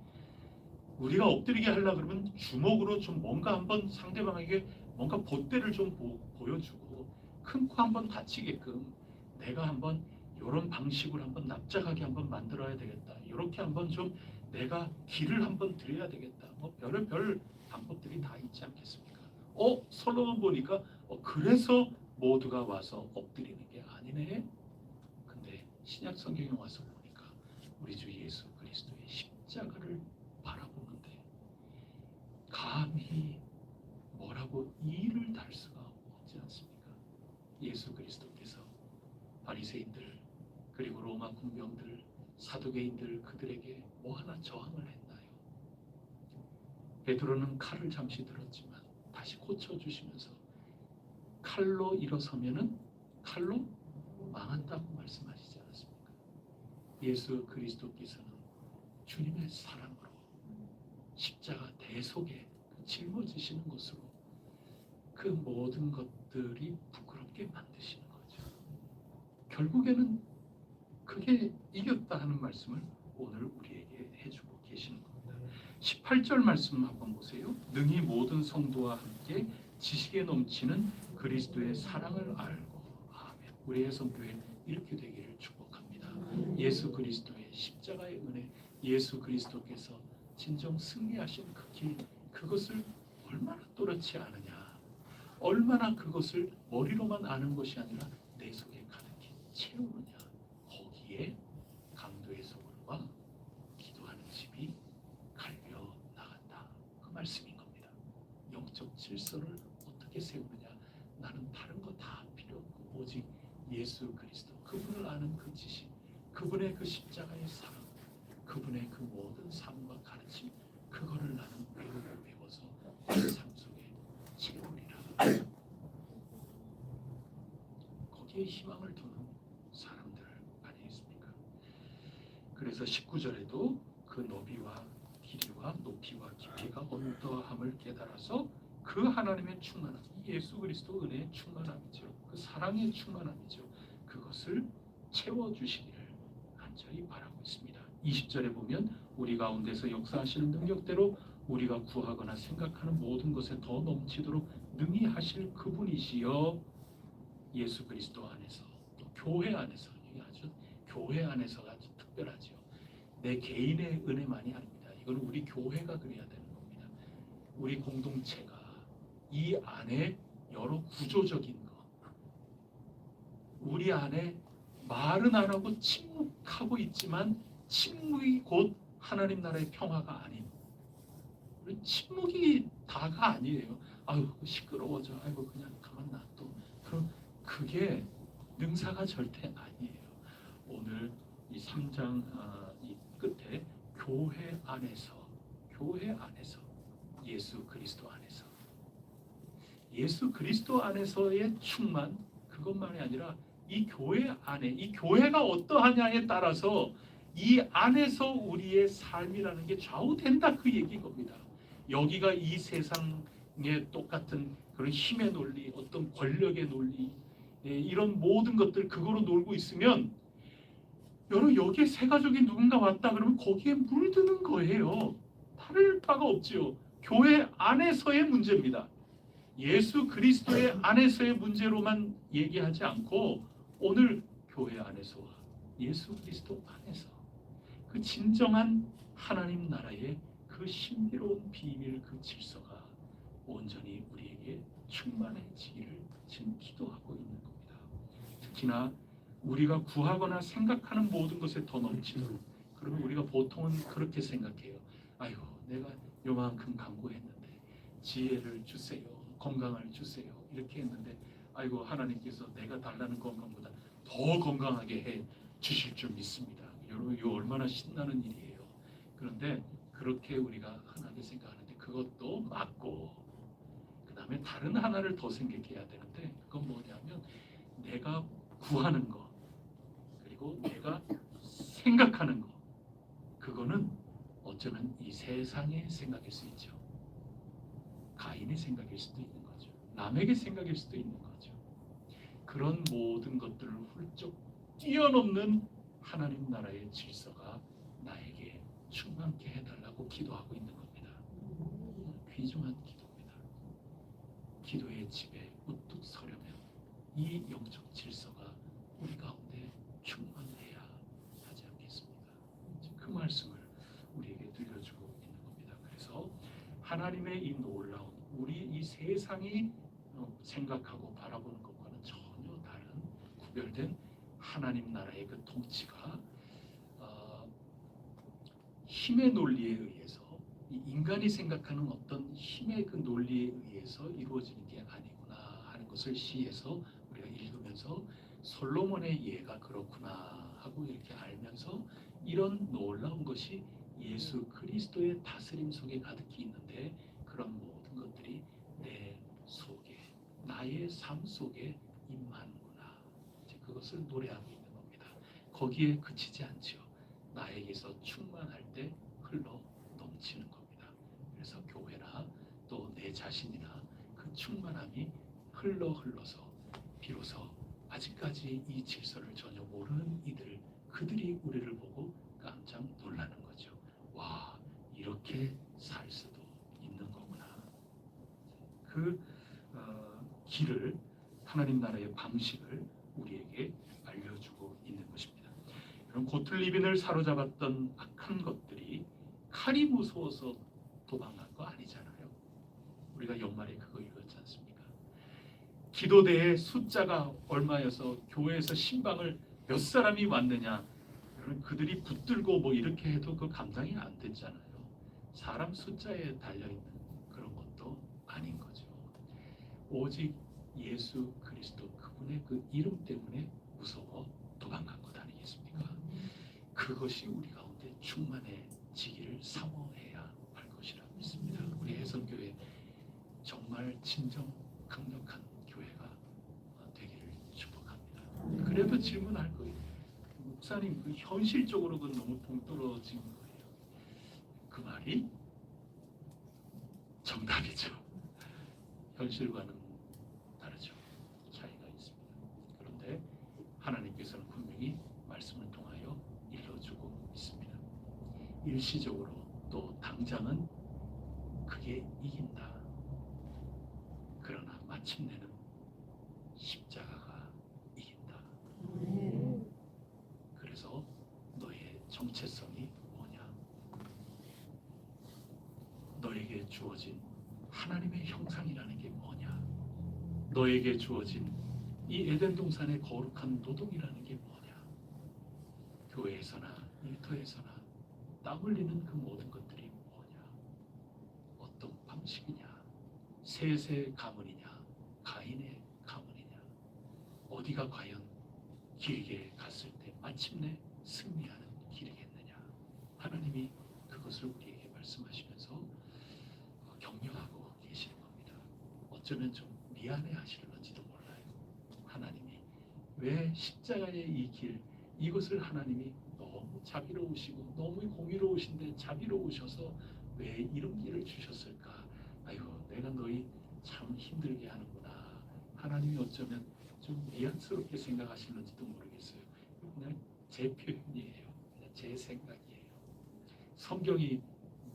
우리가 엎드리게 하려 그러면 주먹으로 좀 뭔가 한번 상대방에게 뭔가 본때를 좀 보여주고 큰 코 한번 다치게끔 내가 한번 이런 방식으로 한번 납작하게 한번 만들어야 되겠다. 이렇게 한번 좀 내가 길을 한번 드려야 되겠다. 뭐 별의별 방법들이 다 있지 않겠습니까? 솔로몬 보니까 그래서 모두가 와서 엎드리는 게 아니네. 근데 신약 성경에 와서 보니까 우리 주 예수 그리스도의 십자가를 바라보는데 감히 뭐라고 이를 달 수가 없지 않습니까? 예수 그리스도께서 바리새인들 그리고 로마 군병들 사두개인들 그들에게 뭐 하나 저항을 했나요? 베드로는 칼을 잠시 들었지만 다시 고쳐주시면서 칼로 일어서면은 칼로 망한다고 말씀하시지 않았습니까? 예수 그리스도께서는 주님의 사랑으로 십자가 대속에 짊어지시는 것으로 그 모든 것들이 부끄럽게 만드시는 거죠. 결국에는 그게 이겼다 하는 말씀을 오늘 우리에게 해주고 계시는 겁니다. 18절 말씀 한번 보세요. 능히 모든 성도와 함께 지식에 넘치는 그리스도의 사랑을 알고. 아멘. 우리의 성교회 이렇게 되기를 축복합니다. 예수 그리스도의 십자가의 은혜, 예수 그리스도께서 진정 승리하신 그 길, 그것을 얼마나 또렷이 아느냐, 얼마나 그것을 머리로만 아는 것이 아니라 내 속에 가득히 채우느냐, 거기에 강도의 소굴과 기도하는 집이 갈려 나간다. 그 말씀인 겁니다. 영적 질서를 어떻게 세우느냐, 나는 다른 거 다 필요 없고 오직 예수 그리스도, 그분을 아는 그 지식, 그분의 그 십자가의 사랑, 그분의 그 모든 삶과 가르침, 그거를 나는 배워서 내 삶 속에 채우리라. 거기에 희망을 두는 사람들 아니겠습니까? 그래서 19절에도 그 너비와 길이와 높이와 깊이가 어떠함을 깨달아서 그 하나님의 충만함, 예수 그리스도 은혜의 충만함이죠. 그 사랑의 충만함이죠. 그것을 채워주시기를 간절히 바라고 있습니다. 20절에 보면 우리 가운데서 역사하시는 능력대로 우리가 구하거나 생각하는 모든 것에 더 넘치도록 능히 하실 그분이시여 예수 그리스도 안에서, 또 교회 안에서, 이게 아주 교회 안에서가 아주 특별하죠. 내 개인의 은혜만이 아닙니다. 이건 우리 교회가 그래야 되는 겁니다. 우리 공동체가 이 안에 여러 구조적인 것, 우리 안에 말은 안 하고 침묵하고 있지만 침묵이 곧 하나님 나라의 평화가 아닌, 침묵이 다가 아니에요. 아유 시끄러워져, 아이고 그냥 가만 놔둬. 그럼 그게 능사가 절대 아니에요. 오늘 이 3장 이 끝에 교회 안에서 예수 그리스도 안에서, 예수 그리스도 안에서의 충만, 그것만이 아니라 이 교회 안에, 이 교회가 어떠하냐에 따라서 이 안에서 우리의 삶이라는 게 좌우된다, 그 얘기인 겁니다. 여기가 이 세상의 똑같은 그런 힘의 논리, 어떤 권력의 논리, 이런 모든 것들 그거로 놀고 있으면, 여러분 여기에 새 가족이 누군가 왔다 그러면 거기에 물드는 거예요. 다를 바가 없지요. 교회 안에서의 문제입니다. 예수 그리스도의 안에서의 문제로만 얘기하지 않고 오늘 교회 안에서와 예수 그리스도 안에서 그 진정한 하나님 나라의 그 신비로운 비밀, 그 질서가 온전히 우리에게 충만해지기를 지금 기도하고 있는 겁니다. 특히나 우리가 구하거나 생각하는 모든 것에 더 넘치도록, 그러면 우리가 보통은 그렇게 생각해요. 아이고 내가 요만큼 간구했는데 지혜를 주세요, 건강을 주세요, 이렇게 했는데 아이고 하나님께서 내가 달라는 건강보다 더 건강하게 해 주실 줄 믿습니다. 여러분 이거 얼마나 신나는 일이에요. 그런데 그렇게 우리가 흔하게 생각하는데 그것도 맞고, 그 다음에 다른 하나를 더 생각해야 되는데, 그건 뭐냐면 내가 구하는 거, 그리고 내가 생각하는 거, 그거는 어쩌면 이 세상의 생각일 수 있죠. 가인의 생각일 수도 있는 거죠. 남에게 생각일 수도 있는 거죠. 그런 모든 것들을 훌쩍 뛰어넘는 하나님 나라의 질서가 나에게 충만케 해달라고 기도하고 있는 겁니다. 귀중한 기도입니다. 기도의 집에 우뚝 서려면 이 영적 질서가 우리 가운데 충만해야 하지 않겠습니까? 그 말씀을 우리에게 들려주고 있는 겁니다. 그래서 하나님의 이 놀라운, 우리 이 세상이 생각하고 바라보는 것과는 전혀 다른 구별된 하나님 나라의 그 통치가 힘의 논리에 의해서, 이 인간이 생각하는 어떤 힘의 그 논리에 의해서 이루어지는 게 아니구나 하는 것을 시에서 우리가 읽으면서 솔로몬의 예가 그렇구나 하고 이렇게 알면서, 이런 놀라운 것이 예수 그리스도의 다스림 속에 가득히 있는데 그런 모든 것들이 내 속에, 나의 삶 속에 임하는구나, 그것을 노래하고 있는 겁니다. 거기에 그치지 않죠. 나에게서 충만할 때 흘러 넘치는 겁니다. 그래서 교회나 또 내 자신이나 그 충만함이 흘러서 비로소 아직까지 이 질서를 전혀 모르는 그들이 우리를 보고 깜짝 놀라는 거죠. 와, 이렇게 살 수도 있는 거구나. 그 길을, 하나님 나라의 방식을 우리에게 알려주고 있는 것입니다. 여러분, 고틀리빈을 사로잡았던 악한 것들이 칼이 무서워서 도망간 거 아니잖아요. 우리가 연말에 그거 읽었지 않습니까? 기도대에 숫자가 얼마여서 교회에서 신방을 몇 사람이 왔느냐, 그들이 붙들고 뭐 이렇게 해도 그 감당이 안 됐잖아요. 사람 숫자에 달려있는 그런 것도 아닌 거죠. 오직 예수 그리스도, 그분의 그 이름 때문에 무서워 도망간 것 아니겠습니까? 그것이 우리 가운데 충만해지기를 사모해야 할 것이라 믿습니다. 우리 해성교회 정말 진정 강력한 교회가 되기를 축복합니다. 그래도 질문할 거예요. 목사님, 그 현실적으로 그건 너무 동떨어진 거예요. 그 말이 정답이죠. 현실과는 다르죠. 차이가 있습니다. 그런데 하나님께서는 분명히 말씀을 통하여 일러주고 있습니다. 일시적으로 또 당장은 그게 이긴다. 그러나 마침내는 십자가가 이긴다. 그래서 너의 정체성이 뭐냐? 너에게 주어진 하나님의 형상이라는 게 뭐냐? 너에게 주어진 이 에덴 동산의 거룩한 노동이라는 게 뭐냐? 교회에서나 일터에서나 땀 흘리는 그 모든 것들이 뭐냐? 어떤 방식이냐? 셋의 가문이냐? 가인의 가문이냐? 어디가 과연 길게 갔을 때 마침내 승리하는 길이겠느냐? 하나님이 그것을 우리에게 말씀하시면서 격려하고 계시는 겁니다. 어쩌면 좀 미안해 하실런지도 몰라요. 하나님이 왜 십자가의 이 길, 이것을 하나님이 너무 자비로우시고 너무 공의로우신데 자비로우셔서 왜 이런 길을 주셨을까? 아이고, 내가 너희 참 힘들게 하는구나. 하나님이 어쩌면 좀 미안스럽게 생각하실는지도 모르겠어요. 그냥 제 표현이에요. 그냥 제 생각이에요. 성경이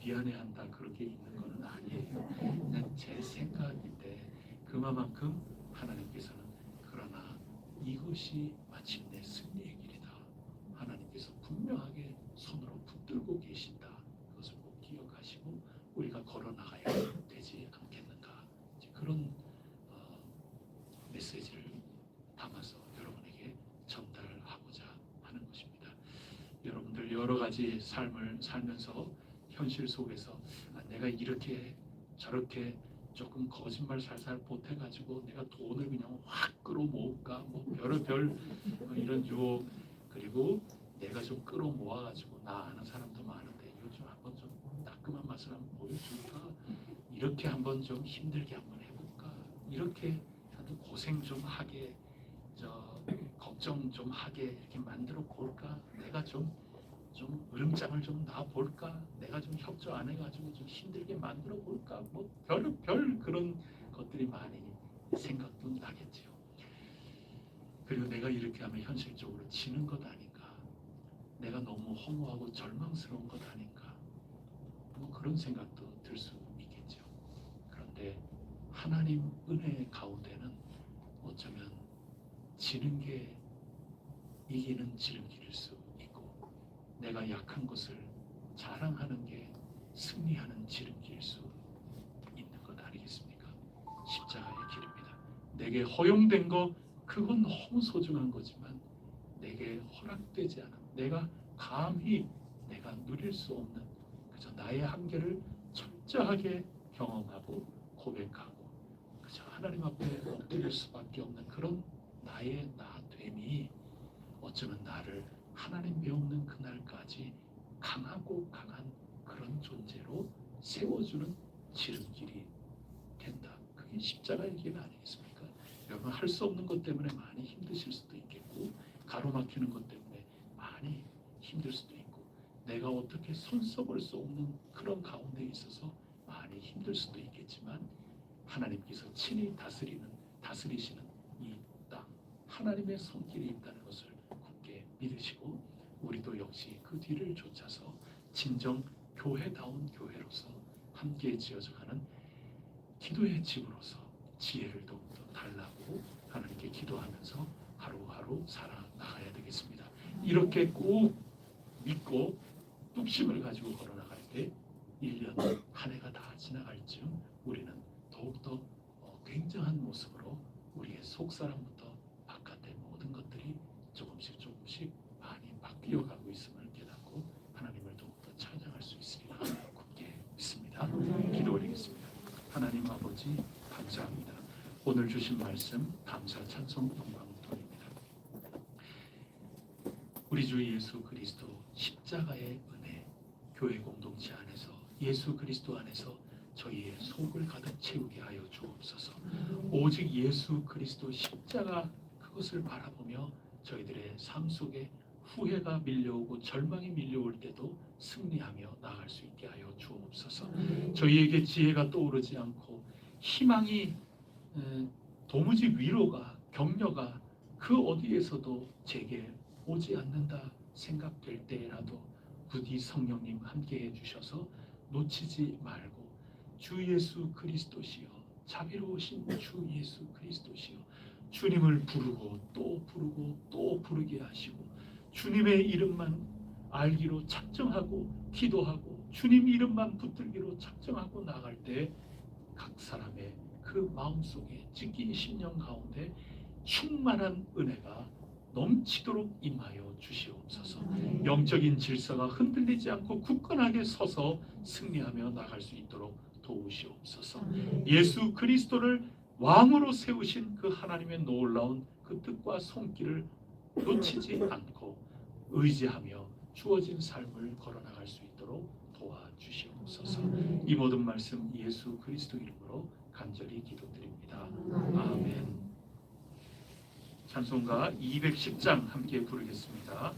미안해한다 그렇게 있는 것은 아니에요. 그냥 제 생각인데 그만큼 하나님께서는 그러나 이것이 마침내 승리의 길이다. 하나님께서 분명하게 손으로 붙들고 계신다. 그것을 꼭 기억하시고 우리가 걸어나가야 되지 않겠는가. 그런 메시지를 담아서 여러분에게 전달하고자 하는 것입니다. 여러분들 여러 가지 삶을 살면서 현실 속에서 내가 이렇게 저렇게 조금 거짓말 살살 보태가지고 내가 돈을 그냥 확 끌어모을까, 뭐 별의별 이런 유혹, 그리고 내가 좀 끌어모아가지고 나 아는 사람도 많은데 요즘 한번 좀 따끔한 맛을 한번 보여줄까, 이렇게 한번 좀 힘들게 한번 해볼까, 이렇게 고생 좀 하게, 걱정 좀 하게 이렇게 만들어 볼까, 내가 좀 으름장을 좀 놔 볼까, 내가 좀 협조 안 해가지고 좀 힘들게 만들어 볼까, 뭐 별 그런 것들이 많이 생각도 나겠지요. 그리고 내가 이렇게 하면 현실적으로 지는 것 아닌가, 내가 너무 허무하고 절망스러운 것 아닌가, 뭐 그런 생각도 들 수 있겠죠. 그런데 하나님 은혜 가운데는 어쩌면 지는 게 이기는 지름길일 수 있고, 내가 약한 것을 자랑하는 게 승리하는 지름길일 수 있는 것 아니겠습니까? 십자가의 길입니다. 내게 허용된 거 그건 너무 소중한 거지만 내게 허락되지 않은, 내가 감히 내가 누릴 수 없는, 그저 나의 한계를 철저하게 경험하고 고백하고 그저 하나님 앞에 엎드릴 수밖에 없는 그런 나의 나됨이 어쩌면 나를 하나님 배우는 그날까지 강하고 강한 그런 존재로 세워주는 지름길이 된다. 그게 십자가의 길 아니겠습니까? 여러분, 할 수 없는 것 때문에 많이 힘드실 수도 있겠고, 가로막히는 것 때문에 많이 힘들 수도 있고, 내가 어떻게 손써볼 수 없는 그런 가운데 있어서 많이 힘들 수도 있겠지만, 하나님께서 친히 다스리시는 이 땅, 하나님의 손길이 있다는 것을 굳게 믿으시고, 우리도 역시 그 뒤를 쫓아서 진정 교회다운 교회로서 함께 지어져가는 기도의 집으로서 지혜를 더욱더 달라고 하나님께 기도하면서 하루하루 살아나가야 되겠습니다. 이렇게 꼭 믿고 뚝심을 가지고 걸어나갈 때 1년 한 해가 다 지나갈 즈음 우리는 더욱더 굉장한 모습으로 우리의 속사람부터 바깥의 모든 것들이 조금씩 많이 바뀌어가고 있음을 깨닫고 하나님을 더욱더 찬양할 수 있으리라 굳게 믿습니다. 기도 올리겠습니다. 하나님 아버지, 감사합니다. 오늘 주신 말씀 감사 찬송 영광 돌립니다. 우리 주 예수 그리스도 십자가의 은혜, 교회 공동체 안에서 예수 그리스도 안에서 저희의 속을 가득 채우게 하여 주옵소서. 오직 예수 그리스도 십자가 그것을 바라보며 저희들의 삶 속에 후회가 밀려오고 절망이 밀려올 때도 승리하며 나아갈 수 있게 하여 주옵소서. 저희에게 지혜가 떠오르지 않고 희망이 도무지 위로가 격려가 그 어디에서도 제게 오지 않는다 생각될 때라도 부디 성령님 함께해 주셔서 놓치지 말고 주 예수 그리스도시여, 자비로우신 주 예수 그리스도시여, 주님을 부르고 또 부르게 하시고 주님의 이름만 알기로 작정하고 기도하고 주님 이름만 붙들기로 작정하고 나갈 때 각 사람의 그 마음속에 찢긴 심령 가운데 충만한 은혜가 넘치도록 임하여 주시옵소서. 영적인 질서가 흔들리지 않고 굳건하게 서서 승리하며 나갈 수 있도록 도우시옵소서. 예수 그리스도를 왕으로 세우신 그 하나님의 놀라운 그 뜻과 손길을 놓치지 않고 의지하며 주어진 삶을 걸어나갈 수 있도록 도와주시옵소서. 이 모든 말씀 예수 그리스도 이름으로 간절히 기도드립니다. 아멘. 찬송가 210장 함께 부르겠습니다.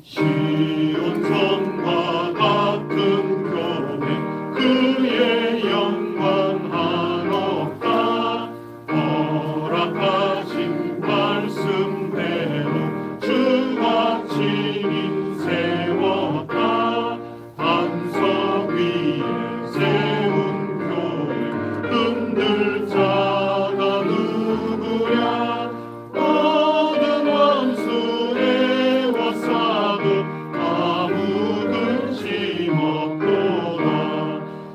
시온 성과 같은 교회 그의 영광 한없다 허락하신 말씀대로 주가 친히 세웠다 반석 위에 세운 교회 흔들 자가 누구랴 모든 원수 애워싸도 아무 근심 없도다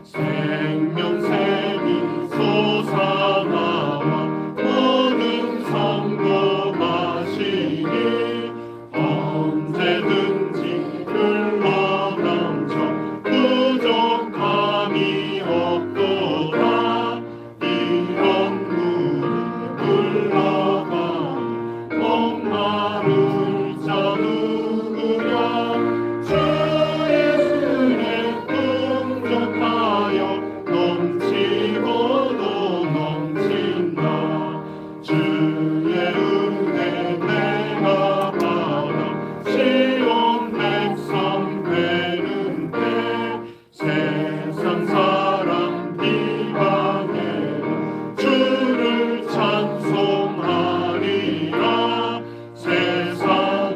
생명샘이 솟아나와 모든 성도하시니 언제든지 흘러넘쳐 부족함이 없도다 이런 물이 흘러가니 목마를 자 누구랴 주 예수의 풍족하여 넘치고도 넘친다 주의 은혜 내가 받아 시온 백성 되는 때 세상 사람 비방해도 주를 찬송하리라 세상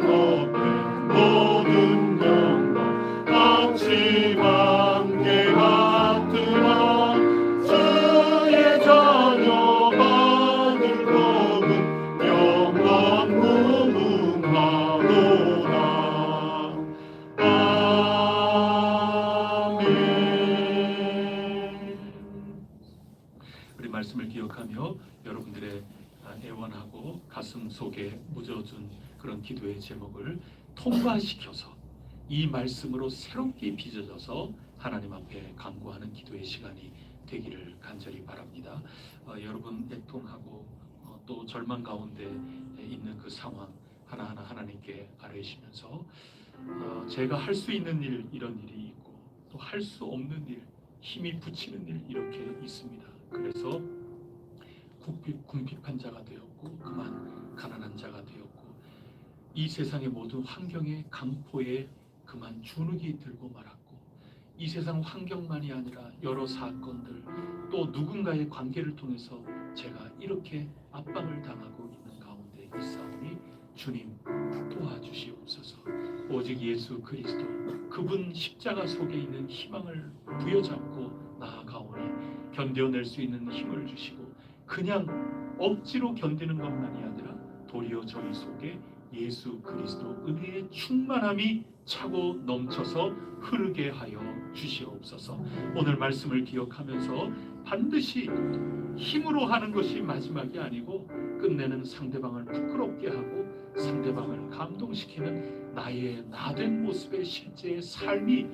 없는 모든 영광 같이 만개 같으나 주의 자녀 받을 복은 영원 무궁하도다. 아멘.
우리 말씀을 기억하며 여러분들의 애원하고 가슴 속에 묻어둔 그런 기도의 제목을 통과시켜서 이 말씀으로 새롭게 빚어져서 하나님 앞에 간구하는 기도의 시간이 되기를 간절히 바랍니다. 여러분 애통하고 또 절망 가운데 있는 그 상황 하나하나 하나님께 아뢰시면서 제가 할 수 있는 일 이런 일이 있고 또 할 수 없는 일 힘이 붙이는 일 이렇게 있습니다. 그래서 궁핍한 자가 되었고 그만 가난한 자가 되었고 이 세상의 모든 환경의 강포에 그만 주눅이 들고 말았고 이 세상 환경만이 아니라 여러 사건들 또 누군가의 관계를 통해서 제가 이렇게 압박을 당하고 있는 가운데 있사오니 주님 도와주시옵소서. 오직 예수 그리스도 그분 십자가 속에 있는 희망을 부여잡고 나아가오니 견뎌낼 수 있는 힘을 주시고 그냥 억지로 견디는 것만이 아니라 도리어 저희 속에 예수 그리스도 은혜의 충만함이 차고 넘쳐서 흐르게 하여 주시옵소서. 오늘 말씀을 기억하면서 반드시 힘으로 하는 것이 마지막이 아니고 끝내는 상대방을 부끄럽게 하고 상대방을 감동시키는 나의 나된 모습의 실제의 삶이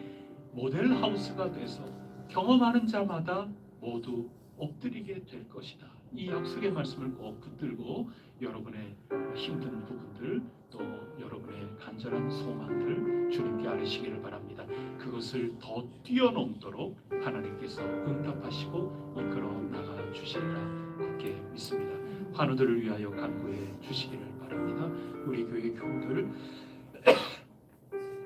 모델하우스가 돼서 경험하는 자마다 모두 엎드리게 될 것이다. 이 약속의 말씀을 꼭 붙들고 여러분의 힘든 부분들 또 여러분의 간절한 소망들 주님께 아뢰시기를 바랍니다. 그것을 더 뛰어넘도록 하나님께서 응답하시고 이끌어 나가 주시리라 굳게 믿습니다. 환우들을 위하여 간구해 주시기를 바랍니다. 우리 교회 교우들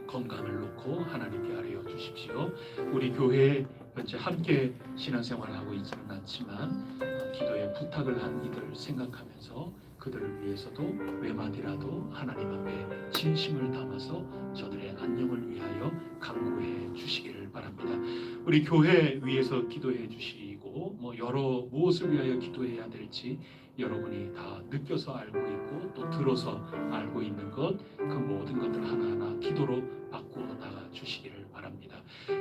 건강을 놓고 하나님께 아뢰어 주십시오. 우리 교회에 현재 함께 신앙생활을 하고 있지는 않지만 기도에 부탁을 한 이들을 생각하면서 그들을 위해서도 외마디라도 하나님 앞에 진심을 담아서 저들의 안녕을 위하여 간구해 주시기를 바랍니다. 우리 교회 위해서 기도해 주시고 여러 무엇을 위하여 기도해야 될지 여러분이 다 느껴서 알고 있고 또 들어서 알고 있는 것, 그 모든 것들 하나하나 기도로 바꾸어 나가 주시기를 바랍니다.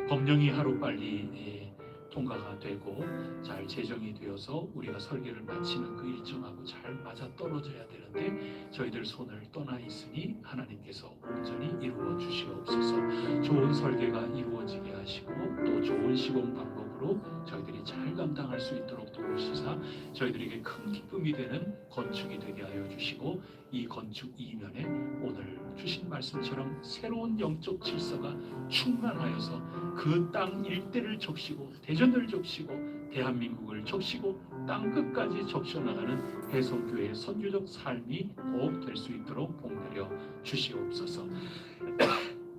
법령이 하루빨리 통과가 되고 잘 제정이 되어서 우리가 설계를 마치는 그 일정하고 잘 맞아 떨어져야 되는데 저희들 손을 떠나 있으니 하나님께서 온전히 이루어 주시옵소서. 좋은 설계가 이루어지게 하시고 또 좋은 시공 방법으로 저희들이 잘 감당할 수 있도록 도우시사 저희들에게 큰 기쁨이 되는 건축이 되게 하여 주시고 이 건축 이면에 오늘 주신 말씀처럼 새로운 영적 질서가 충만하여서 그 땅 일대를 적시고 대전을 적시고 대한민국을 적시고 땅 끝까지 적셔나가는 해성교회의 선교적 삶이 꼭 될 수 있도록 봉되려 주시옵소서.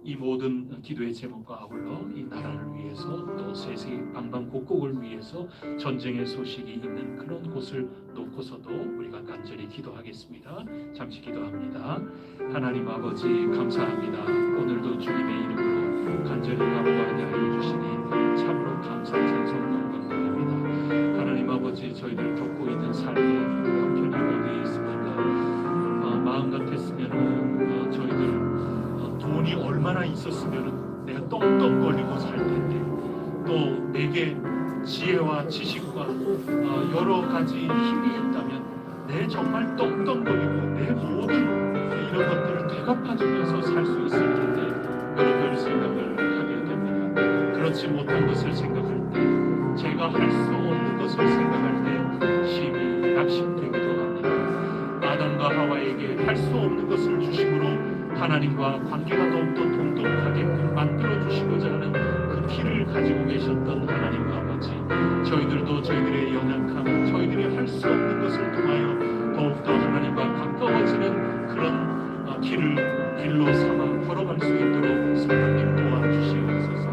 이 모든 기도의 제목과 아울러 이 나라를 위해서 또 세계 방방곡곡을 위해서 전쟁의 소식이 있는 그런 곳을 놓고서도 우리가 간절히 기도하겠습니다. 잠시 기도합니다. 하나님 아버지 감사합니다. 오늘도 주님의 이름으로 간절히 간구하게 하여 주시니 참으로 감사 찬송 영광드립니다. 하나님 아버지 저희들 겪고 있는 삶이 형편이 어디에 있습니까? 마음 같았으면 저희들 돈이 얼마나 있었으면 내가 떵떵거리고 살 텐데 또 내게 지혜와 지식과 여러 가지 힘이 있다면 내 정말 떵떵거리고 내 모든 이런 것들을 되갚아주면서 살 수 있을 텐데 여러분 생각을 하게 됩니다. 그렇지 못한 것을 생각할 때 제가 할 수 없는 것을 생각할 때 힘이 낙심되기도 합니다. 아담과 하와에게 할 수 없는 것을 주심으로 하나님과 관계가 더욱더 돈독하게끔 만들어주시고자 하는 그 길을 가지고 계셨던 하나님 아버지 저희들도 저희들의 연약함 저희들이 할 수 없는 것을 통하여 더욱더 하나님과 가까워지는 그런 길로 삼아 걸어갈 수 있도록 성령님 도와주시옵소서.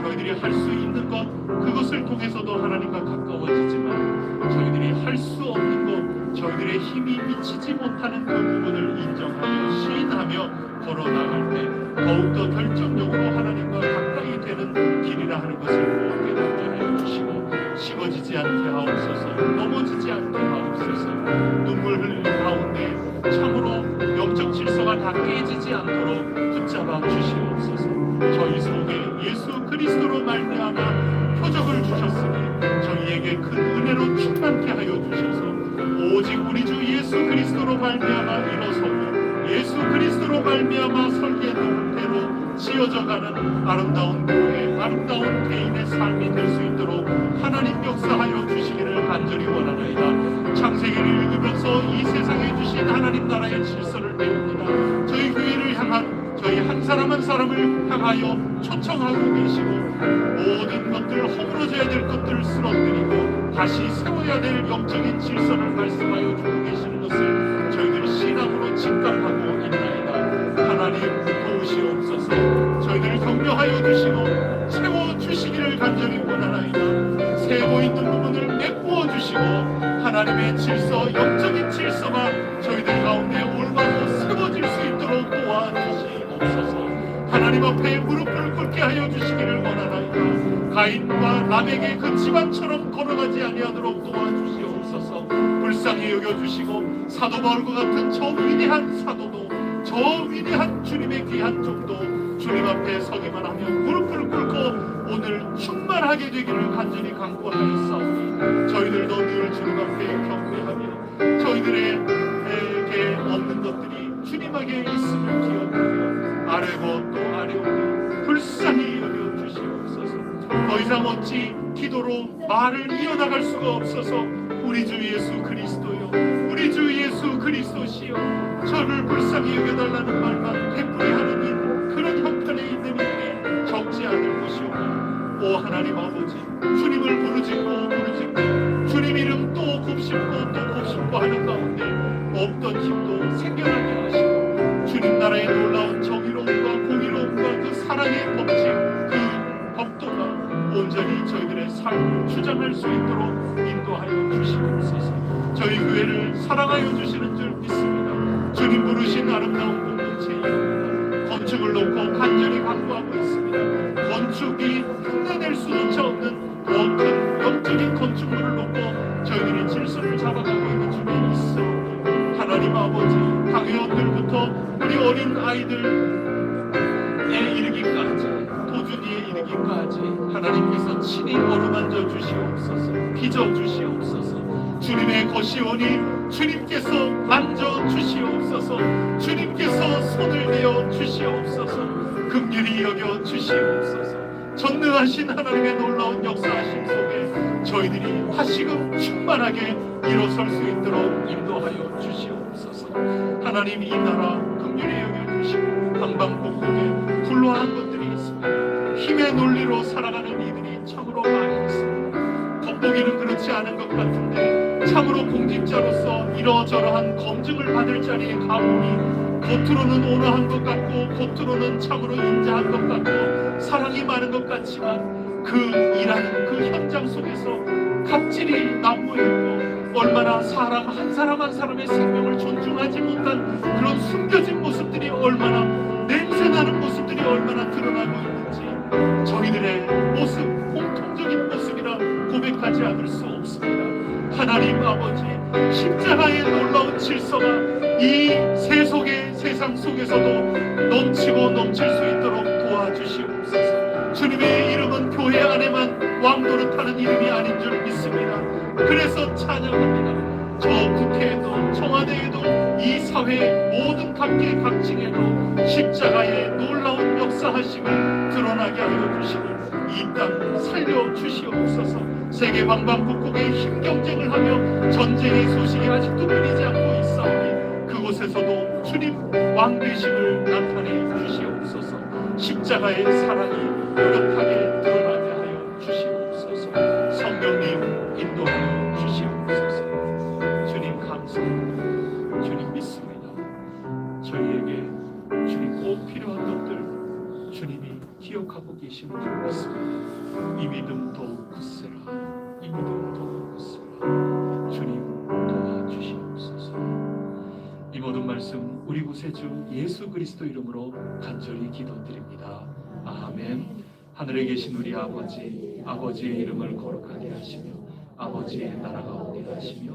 저희들이 할 수 있는 것 그것을 통해서도 하나님과 가까워지지만 저희들이 할 수 없는 것 저희들의 힘이 미치지 못하는 그 부분을 인정하며 시인하며 걸어나갈 때 더욱더 결정적으로 하나님과 가까이 되는 길이라 하는 것을 꼭 깨닫게 하여 주시고 식어지지 않게 하옵소서. 넘어지지 않게 하옵소서. 눈물 흘리는 가운데 참으로 영적 질서가 다 깨지지 않도록 붙잡아 주시옵소서. 저희 속에 예수 그리스도로 말미암아 표적을 주셨으니 저희에게 큰 은혜로 충만케 하여 주셔서 오직 우리 주 예수 그리스도로 말미암아 일어서고 예수 그리스도로 말미암아 설계된 대로 지어져가는 아름다운 교회 아름다운 개인의 삶이 될 수 있도록 하나님 역사하여 주시기를 간절히 원하나이다. 창세기를 읽으면서 이 세상에 주신 하나님 나라의 질서를 배웁니다. 저희 교회를 향한 저희 한 사람 한 사람을 향하여 초청하고 계시고 모든 것들 허물어져야 될 것들을 쓰러뜨리고 다시 세워야 될 영적인 질서를 말씀하여 주고 계시는 것을 저희들이 신앙으로 직감하고 있나이다. 하나님 도우시옵소서. 저희들을 격려하여 주시고 채워주시기를 간절히 원하나이다. 세고 있는 부분을 메꾸어 주시고 하나님의 질서 영적인 질서가 저희들 가운데 올바로 세워질 수 있도록 도와주시옵소서. 하나님 앞에 무릎을 꿇게 하여 주시기를 원하나이다. 가인과 람에게 그 집안처럼 걸어가지 아니하도록 도와주시옵소서. 불쌍히 여겨주시고 사도 바울과 같은 저 위대한 사도도 저 위대한 주님의 귀한 종도 주님 앞에 서기만 하면 무릎을 꿇고 오늘 충만하게 되기를 간절히 간구하였사오니 저희들도 늘 주님 앞에 경배하며 저희들에게 없는 것들이 주님에게 있음을 기억하며 아뢰고 또 아뢰오니 불쌍히 여겨주시옵소서. 더 이상 어찌 기도로 말을 이어나갈 수가 없어서 우리 주 예수 그리스도요, 우리 주 예수 그리스도시여, 저를 불쌍히 여겨달라는 말만 되풀이 하는 이 그런 형편에 있는 이들이 적지 않을 것이오니 오 하나님 아버지, 주님을 부르짖고 주님 이름 또 곱씹고 또 곱씹고 하는 가운데 없던 힘도 생겨나게 하시고 주님 나라의 놀라운 정의로움과 공의로움과 그 사랑의 법칙, 그 법도가 온전히 저희들의 삶을 주장할 수 있도록 인도하여 주시옵소서. 저희 교회를 사랑하여 주시는 줄 믿습니다. 주님 부르신 아름다운 공동체입니다. 건축을 놓고 간절히 강구하고 있습니다. 건축이 흉내낼 수조차 없는 더 큰 영적인 건축물을 놓고 저희들이 질서를 잡아가고 있는 중에 있어 하나님 아버지, 강회원들부터 우리 어린 아이들에 이르기까지, 도준이에 이르기까지 하나님께서 친히 어루만져 주시옵소서, 빚어 주시옵소서. 주님의 것이오니 주님께서 만져 주시옵소서, 주님께서 손을 대어 주시옵소서, 긍휼히 여겨 주시옵소서. 전능하신 하나님의 놀라운 역사하심 속에 저희들이 다시금 충만하게 일어설 수 있도록 인도하여 주시옵소서. 하나님 이 나라 긍휼히 여겨주시고 방방곡곡에 불로한 것들이 있습니다. 힘의 논리로 살아가는 이들이 참으로 많이 있습니다. 겉보기는 그렇지 않은 것 같은데 참으로 공직자로서 이러저러한 검증을 받을 자리에 가보니 겉으로는 온화한 것 같고 겉으로는 참으로 인자한 것 같고 사랑이 많은 것 같지만 그 일하는 그 현장 속에서 갑질이 난무했고 얼마나 사람 한 사람 한 사람의 생명을 존중하지 못한 그런 숨겨진 모습들이 얼마나 냄새나는 모습들이 얼마나 드러나고 있는지 저희들의 모습, 공통적인 모습이라 고백하지 않을 수 없습니다. 하나님 아버지, 십자가의 놀라운 질서가 이 세상 속에서도 넘치고 넘칠 수 있도록 도와주시옵소서. 주님의 이름은 교회 안에만 왕노릇하는 이름이 아닌 줄 믿습니다. 그래서 찬양합니다. 저 국회에도 청와대에도 이 사회의 모든 각계각층에도 십자가의 놀라운 역사하심을 드러나게 하여 주시고 이 땅 살려주시옵소서. 세계 방방곡곡에 힘 경쟁을 하며 전쟁의 소식이 아직도 끊이지 않고 있사오니 그곳에서도 주님 왕되심을 나타내 주시옵소서. 십자가의 사랑이 뚜렷하게 드러나게 하여 주시옵소서. 성령님 인도하여 주시옵소서. 주님 감사합니다. 주님 믿습니다. 저희에게 주님 꼭 필요한 것들 주님이 기억하고 계시는 줄 믿습니다. 이 믿음 더욱 굳세라. 이 믿음 더욱 굳세라. 주님 도와주시옵소서. 이 모든 말씀 우리 구세주 예수 그리스도 이름으로 간절히 기도드립니다. 아멘. 하늘에 계신 우리 아버지, 아버지의 이름을 거룩하게 하시며 아버지의 나라가 오게 하시며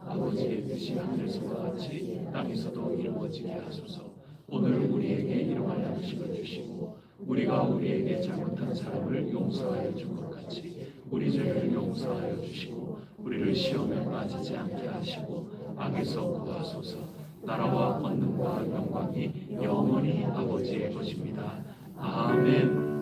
아버지의 뜻이 하늘에서와 같이 땅에서도 이루어지게 하소서. 오늘 우리에게 일용할 양식을 주시고 우리가 우리에게 잘못한 사람을 용서하여 준 것 같이 우리 죄를 용서하여 주시고 우리를 시험에 빠지지 않게 하시고 악에서 구하소서. 나라와 권능과 영광이 영원히 아버지의 것입니다. 아멘.